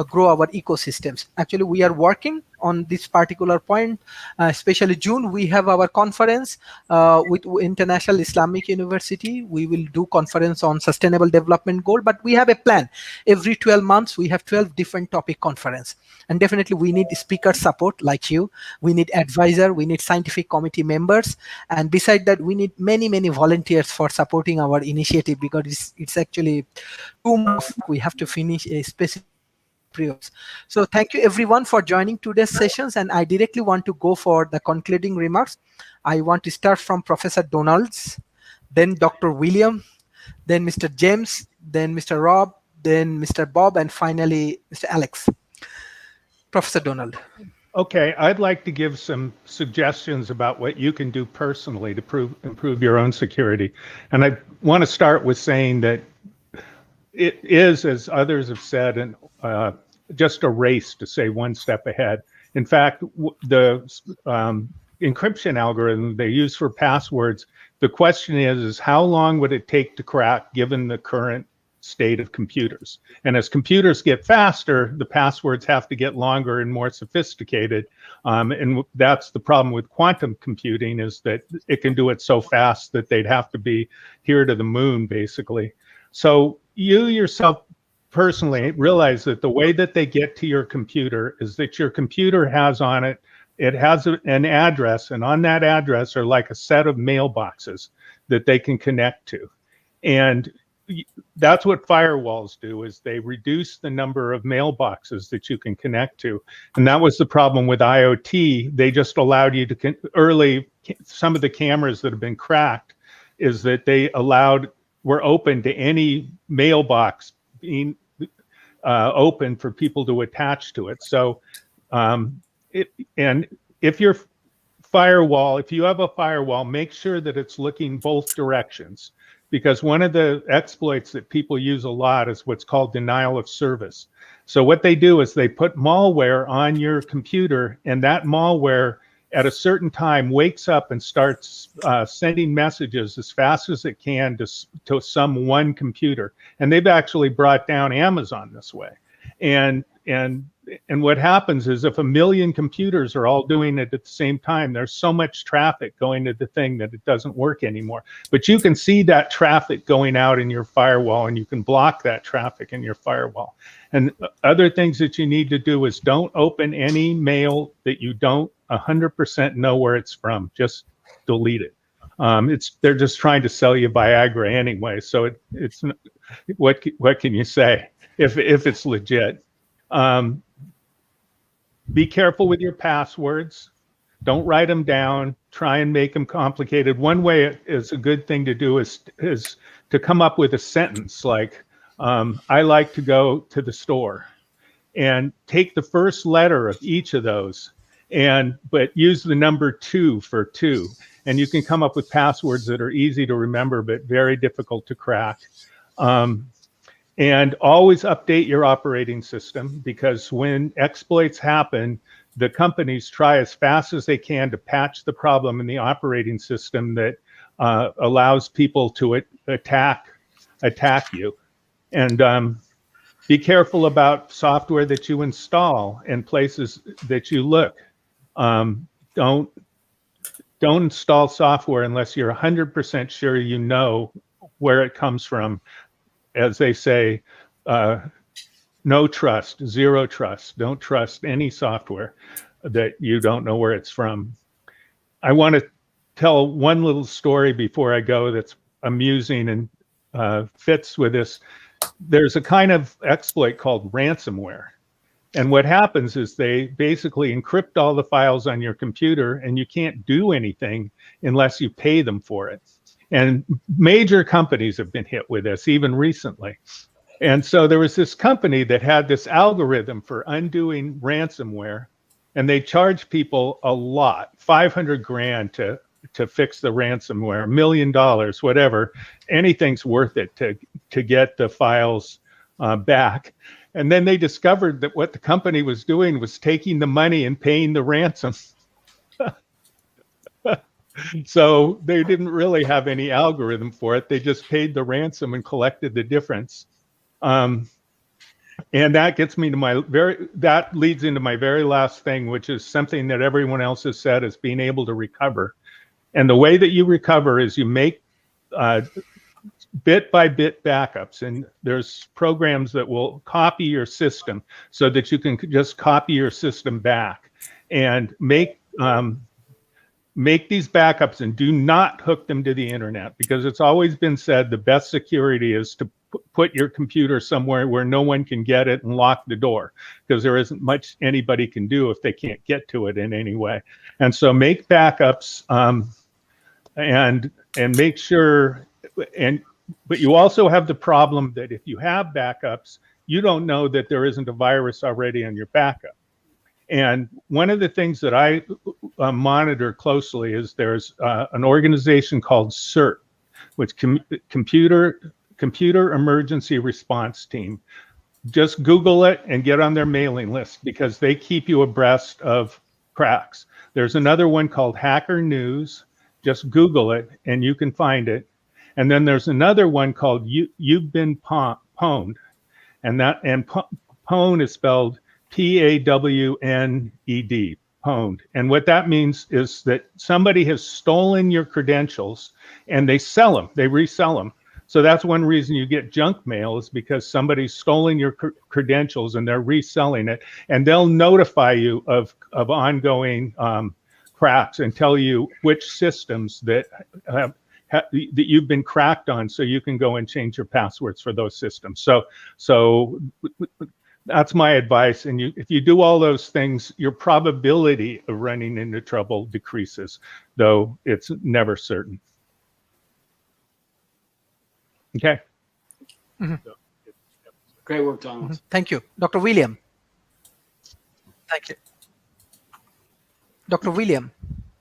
grow our ecosystems. Actually, we are working on this particular point, especially June. We have our conference with International Islamic University. We will do conference on sustainable development goal, but we have a plan. Every 12 months, we have 12 different topic conference. And definitely we need speaker support like you. We need advisor, we need scientific committee members. And beside that, we need many, many volunteers for supporting our initiative, because it's actually too much. We have to finish a specific periods. So thank you everyone for joining today's sessions, and I directly want to go for the concluding remarks. I want to start from Professor Donalds, then Dr. William, then Mr. James, then Mr. Rob, then Mr. Bob, and finally Mr. Alex. Professor Donald. Okay, I'd like to give some suggestions about what you can do personally to improve your own security. And I want to start with saying that it is, as others have said, and just a race to stay one step ahead. In fact, the encryption algorithm they use for passwords, the question is how long would it take to crack given the current state of computers? And as computers get faster, the passwords have to get longer and more sophisticated. And that's the problem with quantum computing, is that it can do it so fast that they'd have to be here to the moon, basically. So you yourself personally realize that the way that they get to your computer is that your computer has on it, it has an address, and on that address are like a set of mailboxes that they can connect to. And that's what firewalls do, is they reduce the number of mailboxes that you can connect to. And that was the problem with IoT. They just allowed you to some of the cameras that have been cracked is that they were open to any mailbox being open for people to attach to it. So and if you have a firewall, make sure that it's looking both directions, because one of the exploits that people use a lot is what's called denial of service. So what they do is they put malware on your computer, and that malware at a certain time wakes up and starts sending messages as fast as it can to some one computer. And they've actually brought down Amazon this way. And what happens is if 1 million computers are all doing it at the same time, there's so much traffic going to the thing that it doesn't work anymore. But you can see that traffic going out in your firewall, and you can block that traffic in your firewall. And other things that you need to do is don't open any mail that you don't 100% know where it's from. Just delete it. They're just trying to sell you Viagra anyway. So it's what can you say if it's legit? Be careful with your passwords. Don't write them down. Try and make them complicated. One way is a good thing to do is to come up with a sentence like, I like to go to the store, and take the first letter of each of those, but use the number 2 for 2. And you can come up with passwords that are easy to remember, but very difficult to crack. And always update your operating system, because when exploits happen, the companies try as fast as they can to patch the problem in the operating system that allows people to attack you. And be careful about software that you install and places that you look. Don't install software unless you're 100% sure you know where it comes from. As they say, no trust, zero trust. Don't trust any software that you don't know where it's from. I want to tell one little story before I go that's amusing and fits with this. There's a kind of exploit called ransomware. And what happens is they basically encrypt all the files on your computer, and you can't do anything unless you pay them for it. And major companies have been hit with this, even recently. And so there was this company that had this algorithm for undoing ransomware, and they charged people a lot, 500 grand to fix the ransomware, $1 million, whatever. Anything's worth it to get the files back. And then they discovered that what the company was doing was taking the money and paying the ransom. So they didn't really have any algorithm for it. They just paid the ransom and collected the difference. And that gets me to that leads into my very last thing, which is something that everyone else has said, is being able to recover. And the way that you recover is you make bit by bit backups, and there's programs that will copy your system so that you can just copy your system back and make these backups, and do not hook them to the internet, because it's always been said the best security is to put your computer somewhere where no one can get it and lock the door, because there isn't much anybody can do if they can't get to it in any way. And so make backups and make sure, but you also have the problem that if you have backups, you don't know that there isn't a virus already on your backup. And one of the things that I monitor closely is there's an organization called CERT, which Computer Emergency Response Team. Just Google it and get on their mailing list, because they keep you abreast of cracks. There's another one called Hacker News. Just Google it and you can find it. And then there's another one called You've Been Pwned, and pwned is spelled Pawned, pwned. And what that means is that somebody has stolen your credentials and they resell them. So that's one reason you get junk mail, is because somebody's stolen your credentials and they're reselling it, and they'll notify you of ongoing cracks and tell you which systems that that you've been cracked on, so you can go and change your passwords for those systems. So that's my advice. And if you do all those things, your probability of running into trouble decreases, though it's never certain. Okay. Great work, Donald. Thank you. Dr. William. Thank you. Dr. William.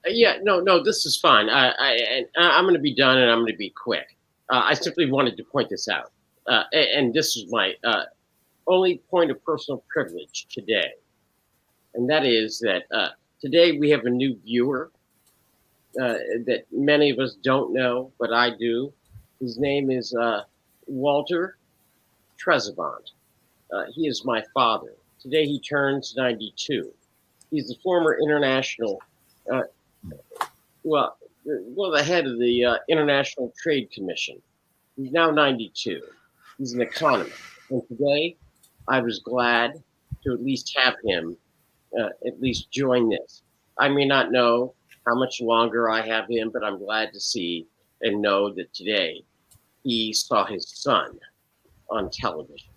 Yeah, no, this is fine. I'm going to be done, and I'm going to be quick. I simply wanted to point this out, and this is my only point of personal privilege today, and that is that today we have a new viewer that many of us don't know, but I do. His name is Walter Trezevant. He is my father. Today he turns 92. He's the former international, the head of the International Trade Commission. He's now 92. He's an economist. And today I was glad to at least have him at least join this. I may not know how much longer I have him, but I'm glad to see and know that today he saw his son on television.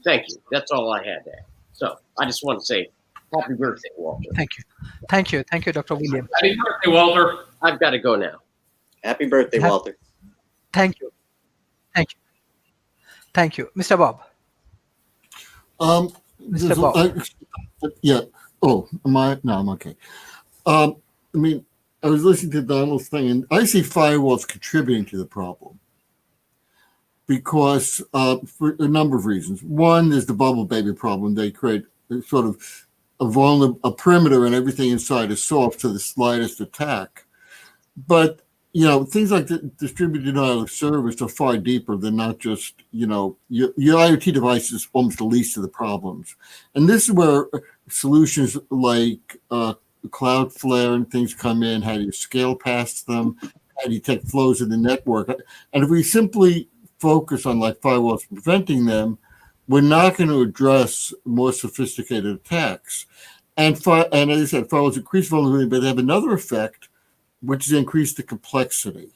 Thank you. That's all I had there. So I just want to say happy birthday, Walter. Thank you. Thank you. Thank you, Dr. William. Happy birthday, Walter. I've got to go now. Happy birthday, Walter. Thank you. Thank you. Thank you. Mr. Bob. Mr. Bob. Yeah. Oh, am I? No, I'm okay. I mean, I was listening to Donald's thing, and I see firewalls contributing to the problem because for a number of reasons. One, there's the bubble baby problem. They create sort of a perimeter, and everything inside is soft to the slightest attack. But things like the distributed denial of service are far deeper than not just your IoT device is almost the least of the problems, and this is where solutions like Cloudflare and things come in. How do you scale past them? How do you take flows in the network? And if we simply focus on like firewalls preventing them, we're not going to address more sophisticated attacks. And as I said, firewalls increase vulnerability, but they have another effect, which is increase the complexity.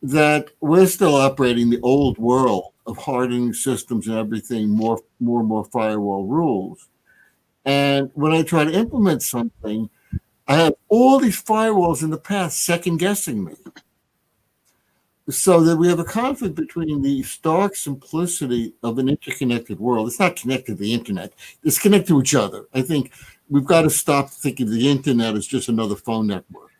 That we're still operating the old world of hardening systems and everything, more and more firewall rules. And when I try to implement something, I have all these firewalls in the past second guessing me. So that we have a conflict between the stark simplicity of an interconnected world. It's not connected to the internet. It's connected to each other. I think we've got to stop thinking of the internet as just another phone network.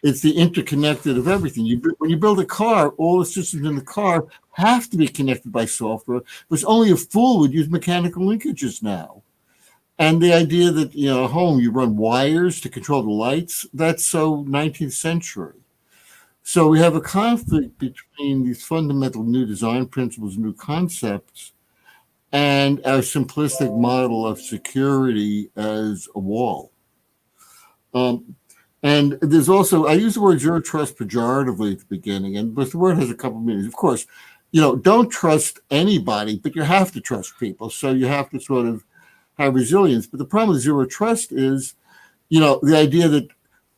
It's the interconnected of everything. When you build a car, all the systems in the car have to be connected by software, but only a fool would use mechanical linkages now. And the idea that, at home you run wires to control the lights, that's so 19th century. So we have a conflict between these fundamental new design principles, new concepts, and our simplistic model of security as a wall. And there's also, I use the word zero trust pejoratively at the beginning, but the word has a couple of meanings. Of course, don't trust anybody, but you have to trust people. So you have to sort of have resilience. But the problem with zero trust is, the idea that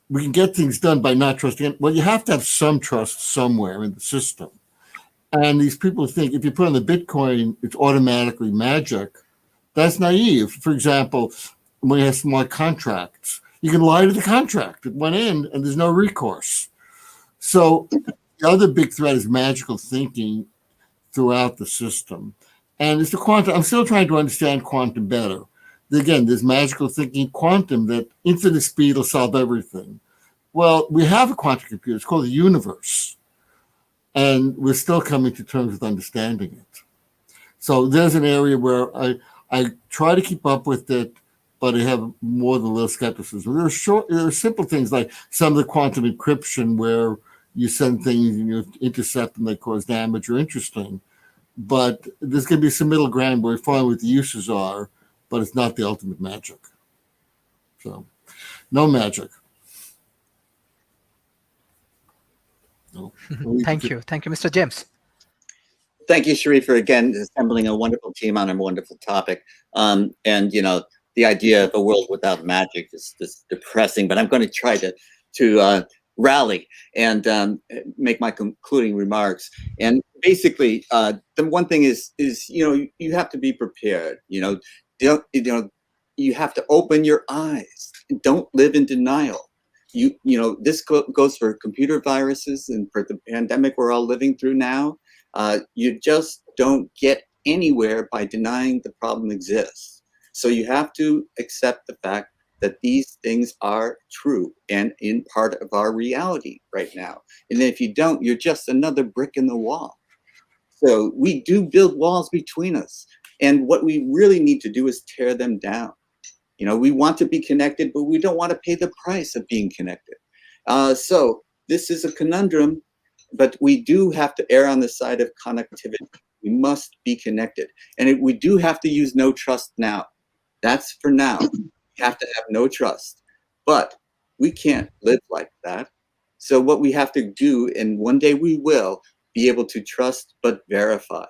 we can get things done by not trusting. Well, you have to have some trust somewhere in the system. And these people think if you put on the Bitcoin, it's automatically magic. That's naive. For example, when you have smart contracts, you can lie to the contract at one end and there's no recourse. So the other big threat is magical thinking throughout the system. And it's the quantum. I'm still trying to understand quantum better. Again, there's magical thinking quantum that infinite speed will solve everything. Well, we have a quantum computer. It's called the universe. And we're still coming to terms with understanding it. So there's an area where I try to keep up with it, but I have more than a little skepticism. There are simple things like some of the quantum encryption where you send things and you intercept them that cause damage are interesting. But there's going to be some middle ground where we find what the uses are, but it's not the ultimate magic. So, no magic. So, Thank you. Thank you, Mr. James. Thank you, Sharif, for again assembling a wonderful team on a wonderful topic. And the idea of a world without magic is just depressing. But I'm going to try to rally and make my concluding remarks. And basically, the one thing is you have to be prepared. You have to open your eyes. Don't live in denial. This goes for computer viruses and for the pandemic we're all living through now. You just don't get anywhere by denying the problem exists. So you have to accept the fact that these things are true and in part of our reality right now. And if you don't, you're just another brick in the wall. So we do build walls between us. And what we really need to do is tear them down. We want to be connected, but we don't want to pay the price of being connected. So this is a conundrum, but we do have to err on the side of connectivity. We must be connected. And we do have to use no trust now. That's for now. We have to have no trust. But we can't live like that. So what we have to do, and one day we will, be able to trust but verify.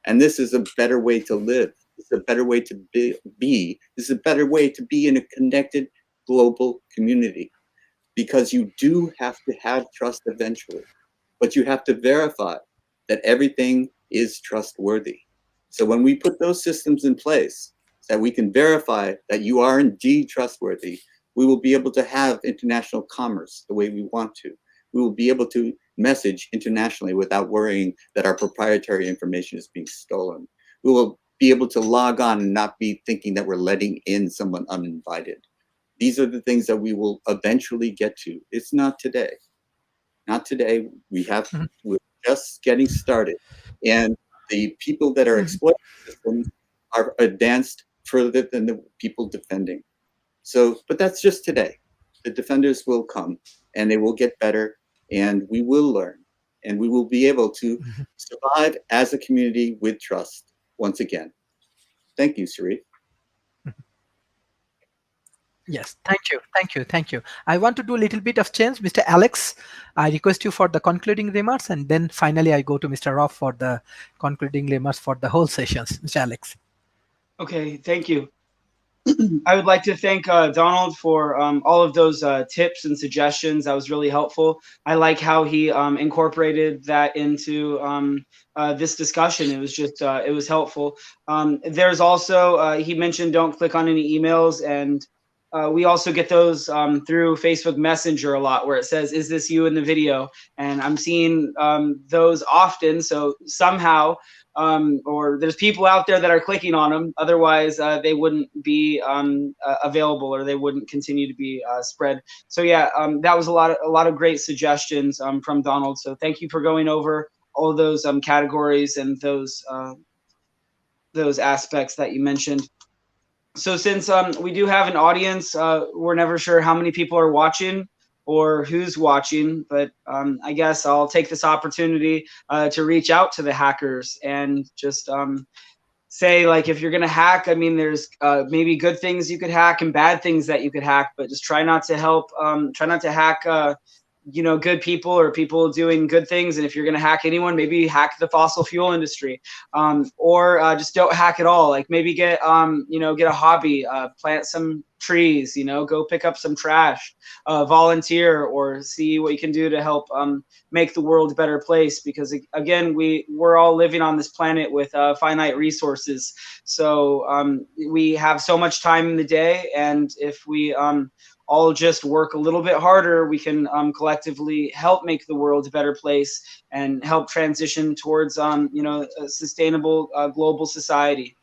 And this is a better way to live. It's a better way to be. This is a better way to be in a connected global community, because you do have to have trust eventually, but you have to verify that everything is trustworthy. So when we put those systems in place that we can verify that you are indeed trustworthy, we will be able to have international commerce the way we want to. We will be able to message internationally without worrying that our proprietary information is being stolen. We will be able to log on and not be thinking that we're letting in someone uninvited. These are the things that we will eventually get to. It's not today. Not today. We're just getting started. And the people that are exploiting the system are advanced further than the people defending. So, but that's just today. The defenders will come and they will get better, and we will learn, and we will be able to survive as a community with trust once again. Thank you, Sharif. Yes, thank you. I want to do a little bit of change. Mr. Alex, I request you for the concluding remarks, and then finally I go to Mr. Roth for the concluding remarks for the whole sessions. Mr. Alex. Okay, thank you. I would like to thank Donald for all of those tips and suggestions. That was really helpful. I like how he incorporated that into this discussion. It was just, it was helpful. There's also, he mentioned don't click on any emails, and we also get those through Facebook Messenger a lot, where it says, is this you in the video? And I'm seeing those often. So somehow, or there's people out there that are clicking on them. Otherwise, they wouldn't be available, or they wouldn't continue to be spread. So yeah, that was a lot of great suggestions from Donald. So thank you for going over all of those categories and those aspects that you mentioned. So since we do have an audience, we're never sure how many people are watching or who's watching, but I guess I'll take this opportunity to reach out to the hackers and just say, like, if you're going to hack, I mean, there's maybe good things you could hack and bad things that you could hack, but just try not to hack good people or people doing good things. And if you're going to hack anyone, maybe hack the fossil fuel industry, or just don't hack at all. Like maybe get a hobby, plant some trees, go pick up some trash, volunteer, or see what you can do to help make the world a better place. Because again, we're all living on this planet with finite resources. So we have so much time in the day, and if we all just work a little bit harder, we can collectively help make the world a better place and help transition towards a sustainable global society.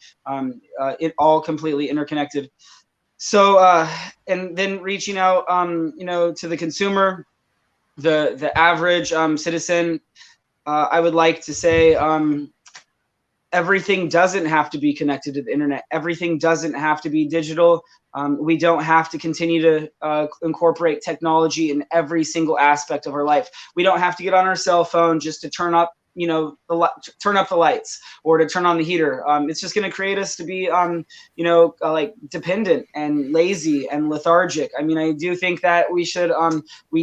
It all completely interconnected. So and then reaching out to the consumer, the average citizen, I would like to say everything doesn't have to be connected to the internet. Everything doesn't have to be digital. We don't have to continue to incorporate technology in every single aspect of our life. We don't have to get on our cell phone just to turn up turn up the lights or to turn on the heater. It's just going to create us to be, like dependent and lazy and lethargic. I mean, I do think that we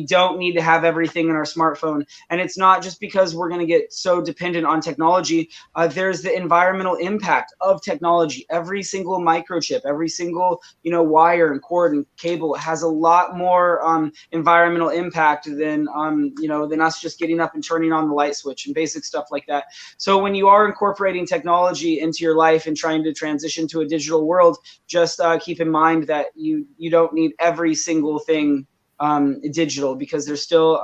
don't need to have everything in our smartphone. And it's not just because we're going to get so dependent on technology. There's the environmental impact of technology. Every single microchip, every single, wire and cord and cable has a lot more environmental impact than us just getting up and turning on the light switch and basic stuff like that. So when you are incorporating technology into your life and trying to transition to a digital world, just keep in mind that you don't need every single thing digital, because there's still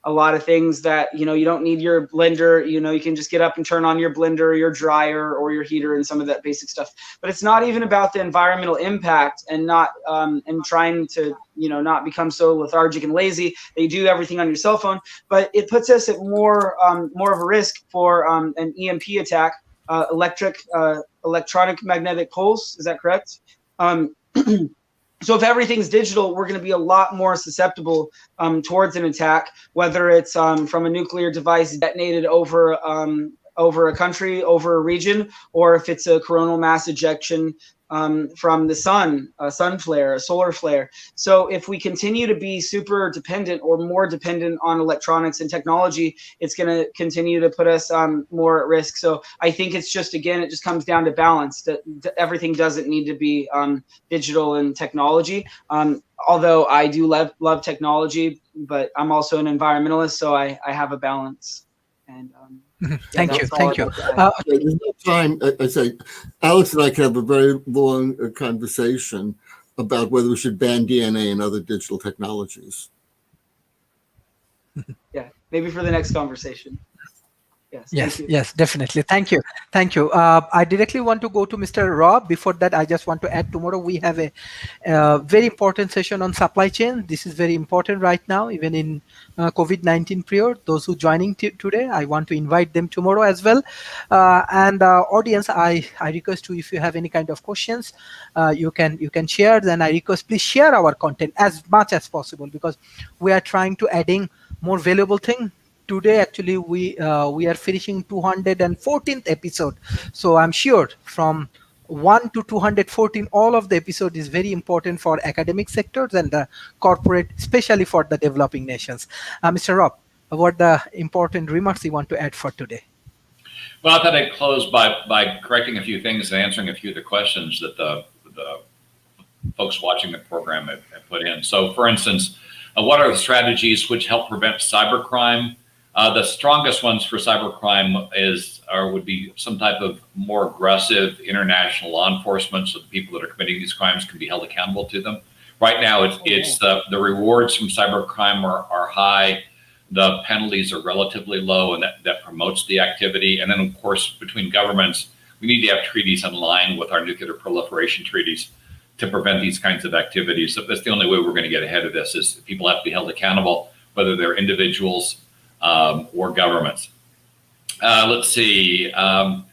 a lot of things that you don't need your blender. You can just get up and turn on your blender or your dryer or your heater and some of that basic stuff. But it's not even about the environmental impact, and not and trying to not become so lethargic and lazy that you do everything on your cell phone. But it puts us at more of a risk for an EMP attack, electronic magnetic pulse. Is that correct? So if everything's digital, we're going to be a lot more susceptible towards an attack, whether it's from a nuclear device detonated over a country, over a region, or if it's a coronal mass ejection from the sun, a sun flare, a solar flare. So if we continue to be super dependent or more dependent on electronics and technology, it's going to continue to put us more at risk. So I think it's just, again, it just comes down to balance. That everything doesn't need to be digital and technology. Although I do love technology, but I'm also an environmentalist, so I have a balance. And Thank you. There's no time. I say, Alex and I can have a very long conversation about whether we should ban DNA and other digital technologies. Yeah, maybe for the next conversation. Yes, definitely. Thank you. I directly want to go to Mr. Rob. Before that, I just want to add, tomorrow we have a very important session on supply chain. This is very important right now, even in COVID-19 period. Those who joining today, I want to invite them tomorrow as well. And audience, I request you, if you have any kind of questions, you can share. Then I request, please share our content as much as possible, because we are trying to adding more valuable thing. Today, actually, we are finishing 214th episode. So I'm sure from 1 to 214, all of the episode is very important for academic sectors and the corporate, especially for the developing nations. Mr. Rob, what the important remarks you want to add for today? Well, I thought I'd close by correcting a few things and answering a few of the questions that the folks watching the program have put in. So, for instance, what are the strategies which help prevent cybercrime? The strongest ones for cybercrime would be some type of more aggressive international law enforcement, so the people that are committing these crimes can be held accountable to them. Right now, it's the rewards from cybercrime are high, the penalties are relatively low, and that promotes the activity. And then, of course, between governments, we need to have treaties in line with our nuclear proliferation treaties to prevent these kinds of activities. So that's the only way we're going to get ahead of this, is people have to be held accountable, whether they're individuals or governments. Let's see. Why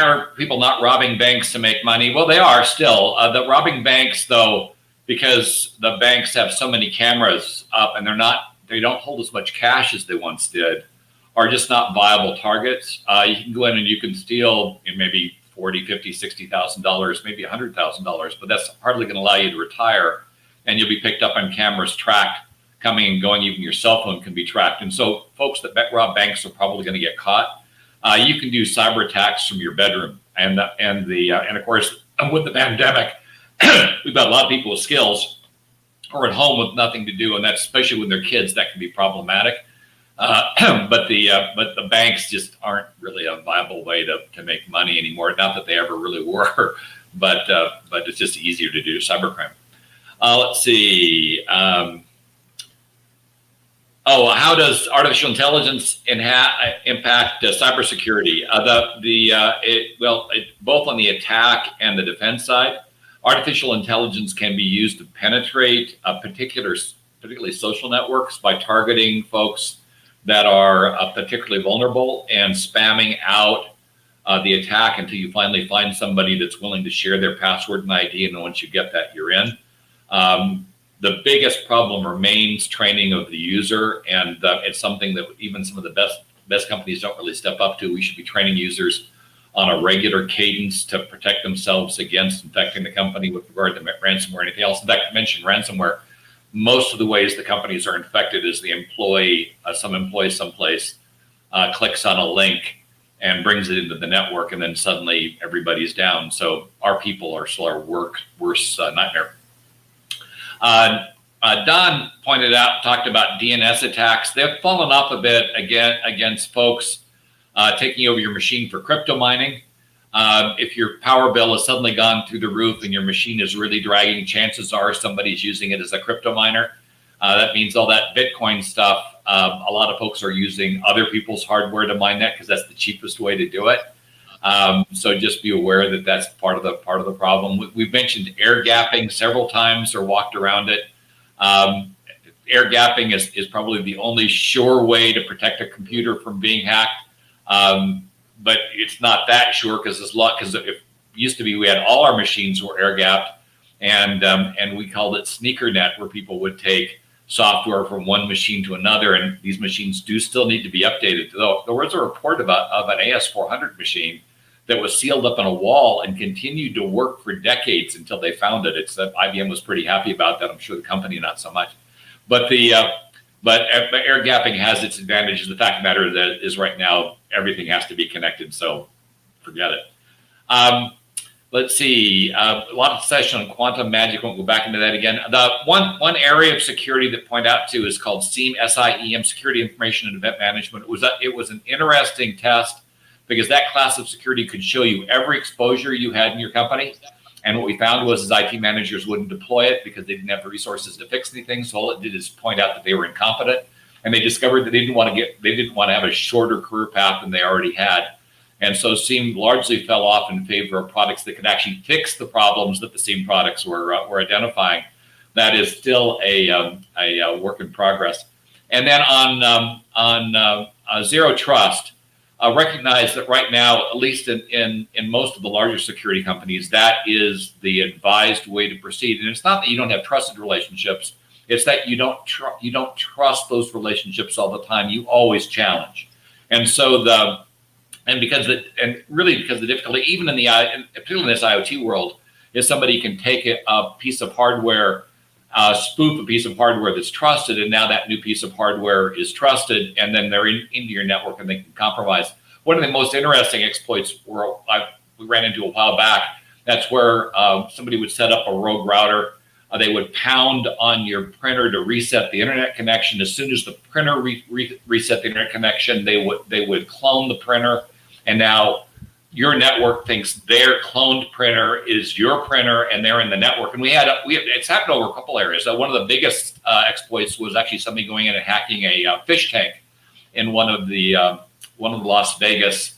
are people not robbing banks to make money? Well, they are still. The robbing banks, though, because the banks have so many cameras up and they don't hold as much cash as they once did, are just not viable targets. You can go in and you can steal maybe $40,000, $50,000, $60,000, maybe $100,000, but that's hardly going to allow you to retire, and you'll be picked up on cameras, tracked, coming and going. Even your cell phone can be tracked. And so folks that rob banks are probably going to get caught. You can do cyber attacks from your bedroom. And of course, with the pandemic, we've got a lot of people with skills or at home with nothing to do. And that's, especially with their kids, that can be problematic. But the banks just aren't really a viable way to make money anymore. Not that they ever really were, but it's just easier to do cybercrime. Let's see. How does artificial intelligence impact cybersecurity? Both on the attack and the defense side, artificial intelligence can be used to penetrate particularly social networks by targeting folks that are particularly vulnerable and spamming out the attack until you finally find somebody that's willing to share their password and ID. And then once you get that, you're in. the biggest problem remains training of the user, and it's something that even some of the best companies don't really step up to. We should be training users on a regular cadence to protect themselves against infecting the company with regard to ransomware or anything else. In fact, I mentioned ransomware. Most of the ways the companies are infected is the employee, some employee someplace clicks on a link and brings it into the network, and then suddenly everybody's down. So our people are still our worst nightmare. Don talked about DNS attacks. They've fallen off a bit again against folks taking over your machine for crypto mining. If your power bill has suddenly gone through the roof and your machine is really dragging, chances are somebody's using it as a crypto miner. That means all that Bitcoin stuff, a lot of folks are using other people's hardware to mine that because that's the cheapest way to do it. So just be aware that that's part of the problem. We've mentioned air gapping several times or walked around it. Air gapping is probably the only sure way to protect a computer from being hacked. But it's not that sure because it used to be we had all our machines were air gapped, and we called it sneaker net, where people would take software from one machine to another, and these machines do still need to be updated. Though there was a report of an AS400 machine that was sealed up in a wall and continued to work for decades until they found it. IBM was pretty happy about that. I'm sure the company not so much, but but air gapping has its advantages. The fact of the matter is right now everything has to be connected, so forget it. Let's see, a lot of session on quantum magic. Won't go back into that again. The one area of security that point out to is called SIEM, S-I-E-M, Security Information and Event Management. It was an interesting test because that class of security could show you every exposure you had in your company. And what we found was IT managers wouldn't deploy it because they didn't have the resources to fix anything. So all it did is point out that they were incompetent. And they discovered that they didn't want to have a shorter career path than they already had. And so SIEM largely fell off in favor of products that could actually fix the problems that the SIEM products were identifying. That is still a work in progress. And then on zero trust, recognize that right now, at least in most of the larger security companies, that is the advised way to proceed. And it's not that you don't have trusted relationships; it's that you don't trust those relationships all the time. You always challenge, and so because the difficulty, even particularly in this IoT world, is somebody can take a piece of hardware, spoof a piece of hardware that's trusted, and now that new piece of hardware is trusted, and then they're into your network and they can compromise. One of the most interesting exploits we ran into a while back, that's where somebody would set up a rogue router. They would pound on your printer to reset the internet connection. As soon as the printer reset the internet connection, they would clone the printer, and now your network thinks their cloned printer is your printer, and they're in the network. And it's happened over a couple areas. One of the biggest exploits was actually somebody going in and hacking a fish tank in one of the Las Vegas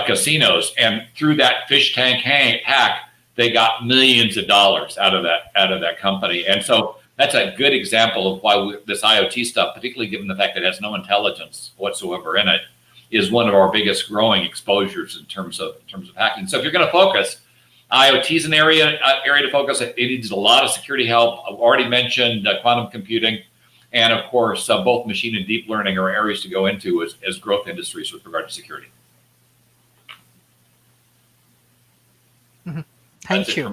casinos, and through that fish tank hack, they got millions of dollars out of that company. And so that's a good example of why this IoT stuff, particularly given the fact that it has no intelligence whatsoever in it, is one of our biggest growing exposures in terms of hacking. So if you're going to focus, IoT is an area to focus. It needs a lot of security help. I've already mentioned quantum computing, and of course, both machine and deep learning are areas to go into as growth industries with regard to security. Mm-hmm. Thank you,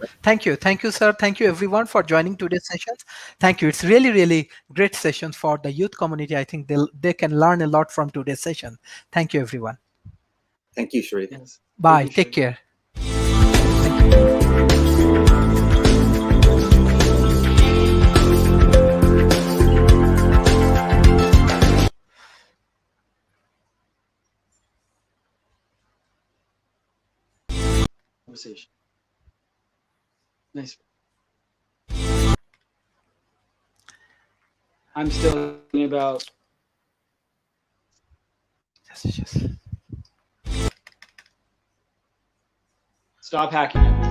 sir. Thank you, everyone, for joining today's sessions. Thank you. It's really great sessions for the youth community. I think they can learn a lot from today's session. Thank you, everyone. Thank you, Sharif. Yes. Bye. Thank you, Take Sharif. care. Conversation. Nice. I'm still thinking about. Yes. Stop hacking it.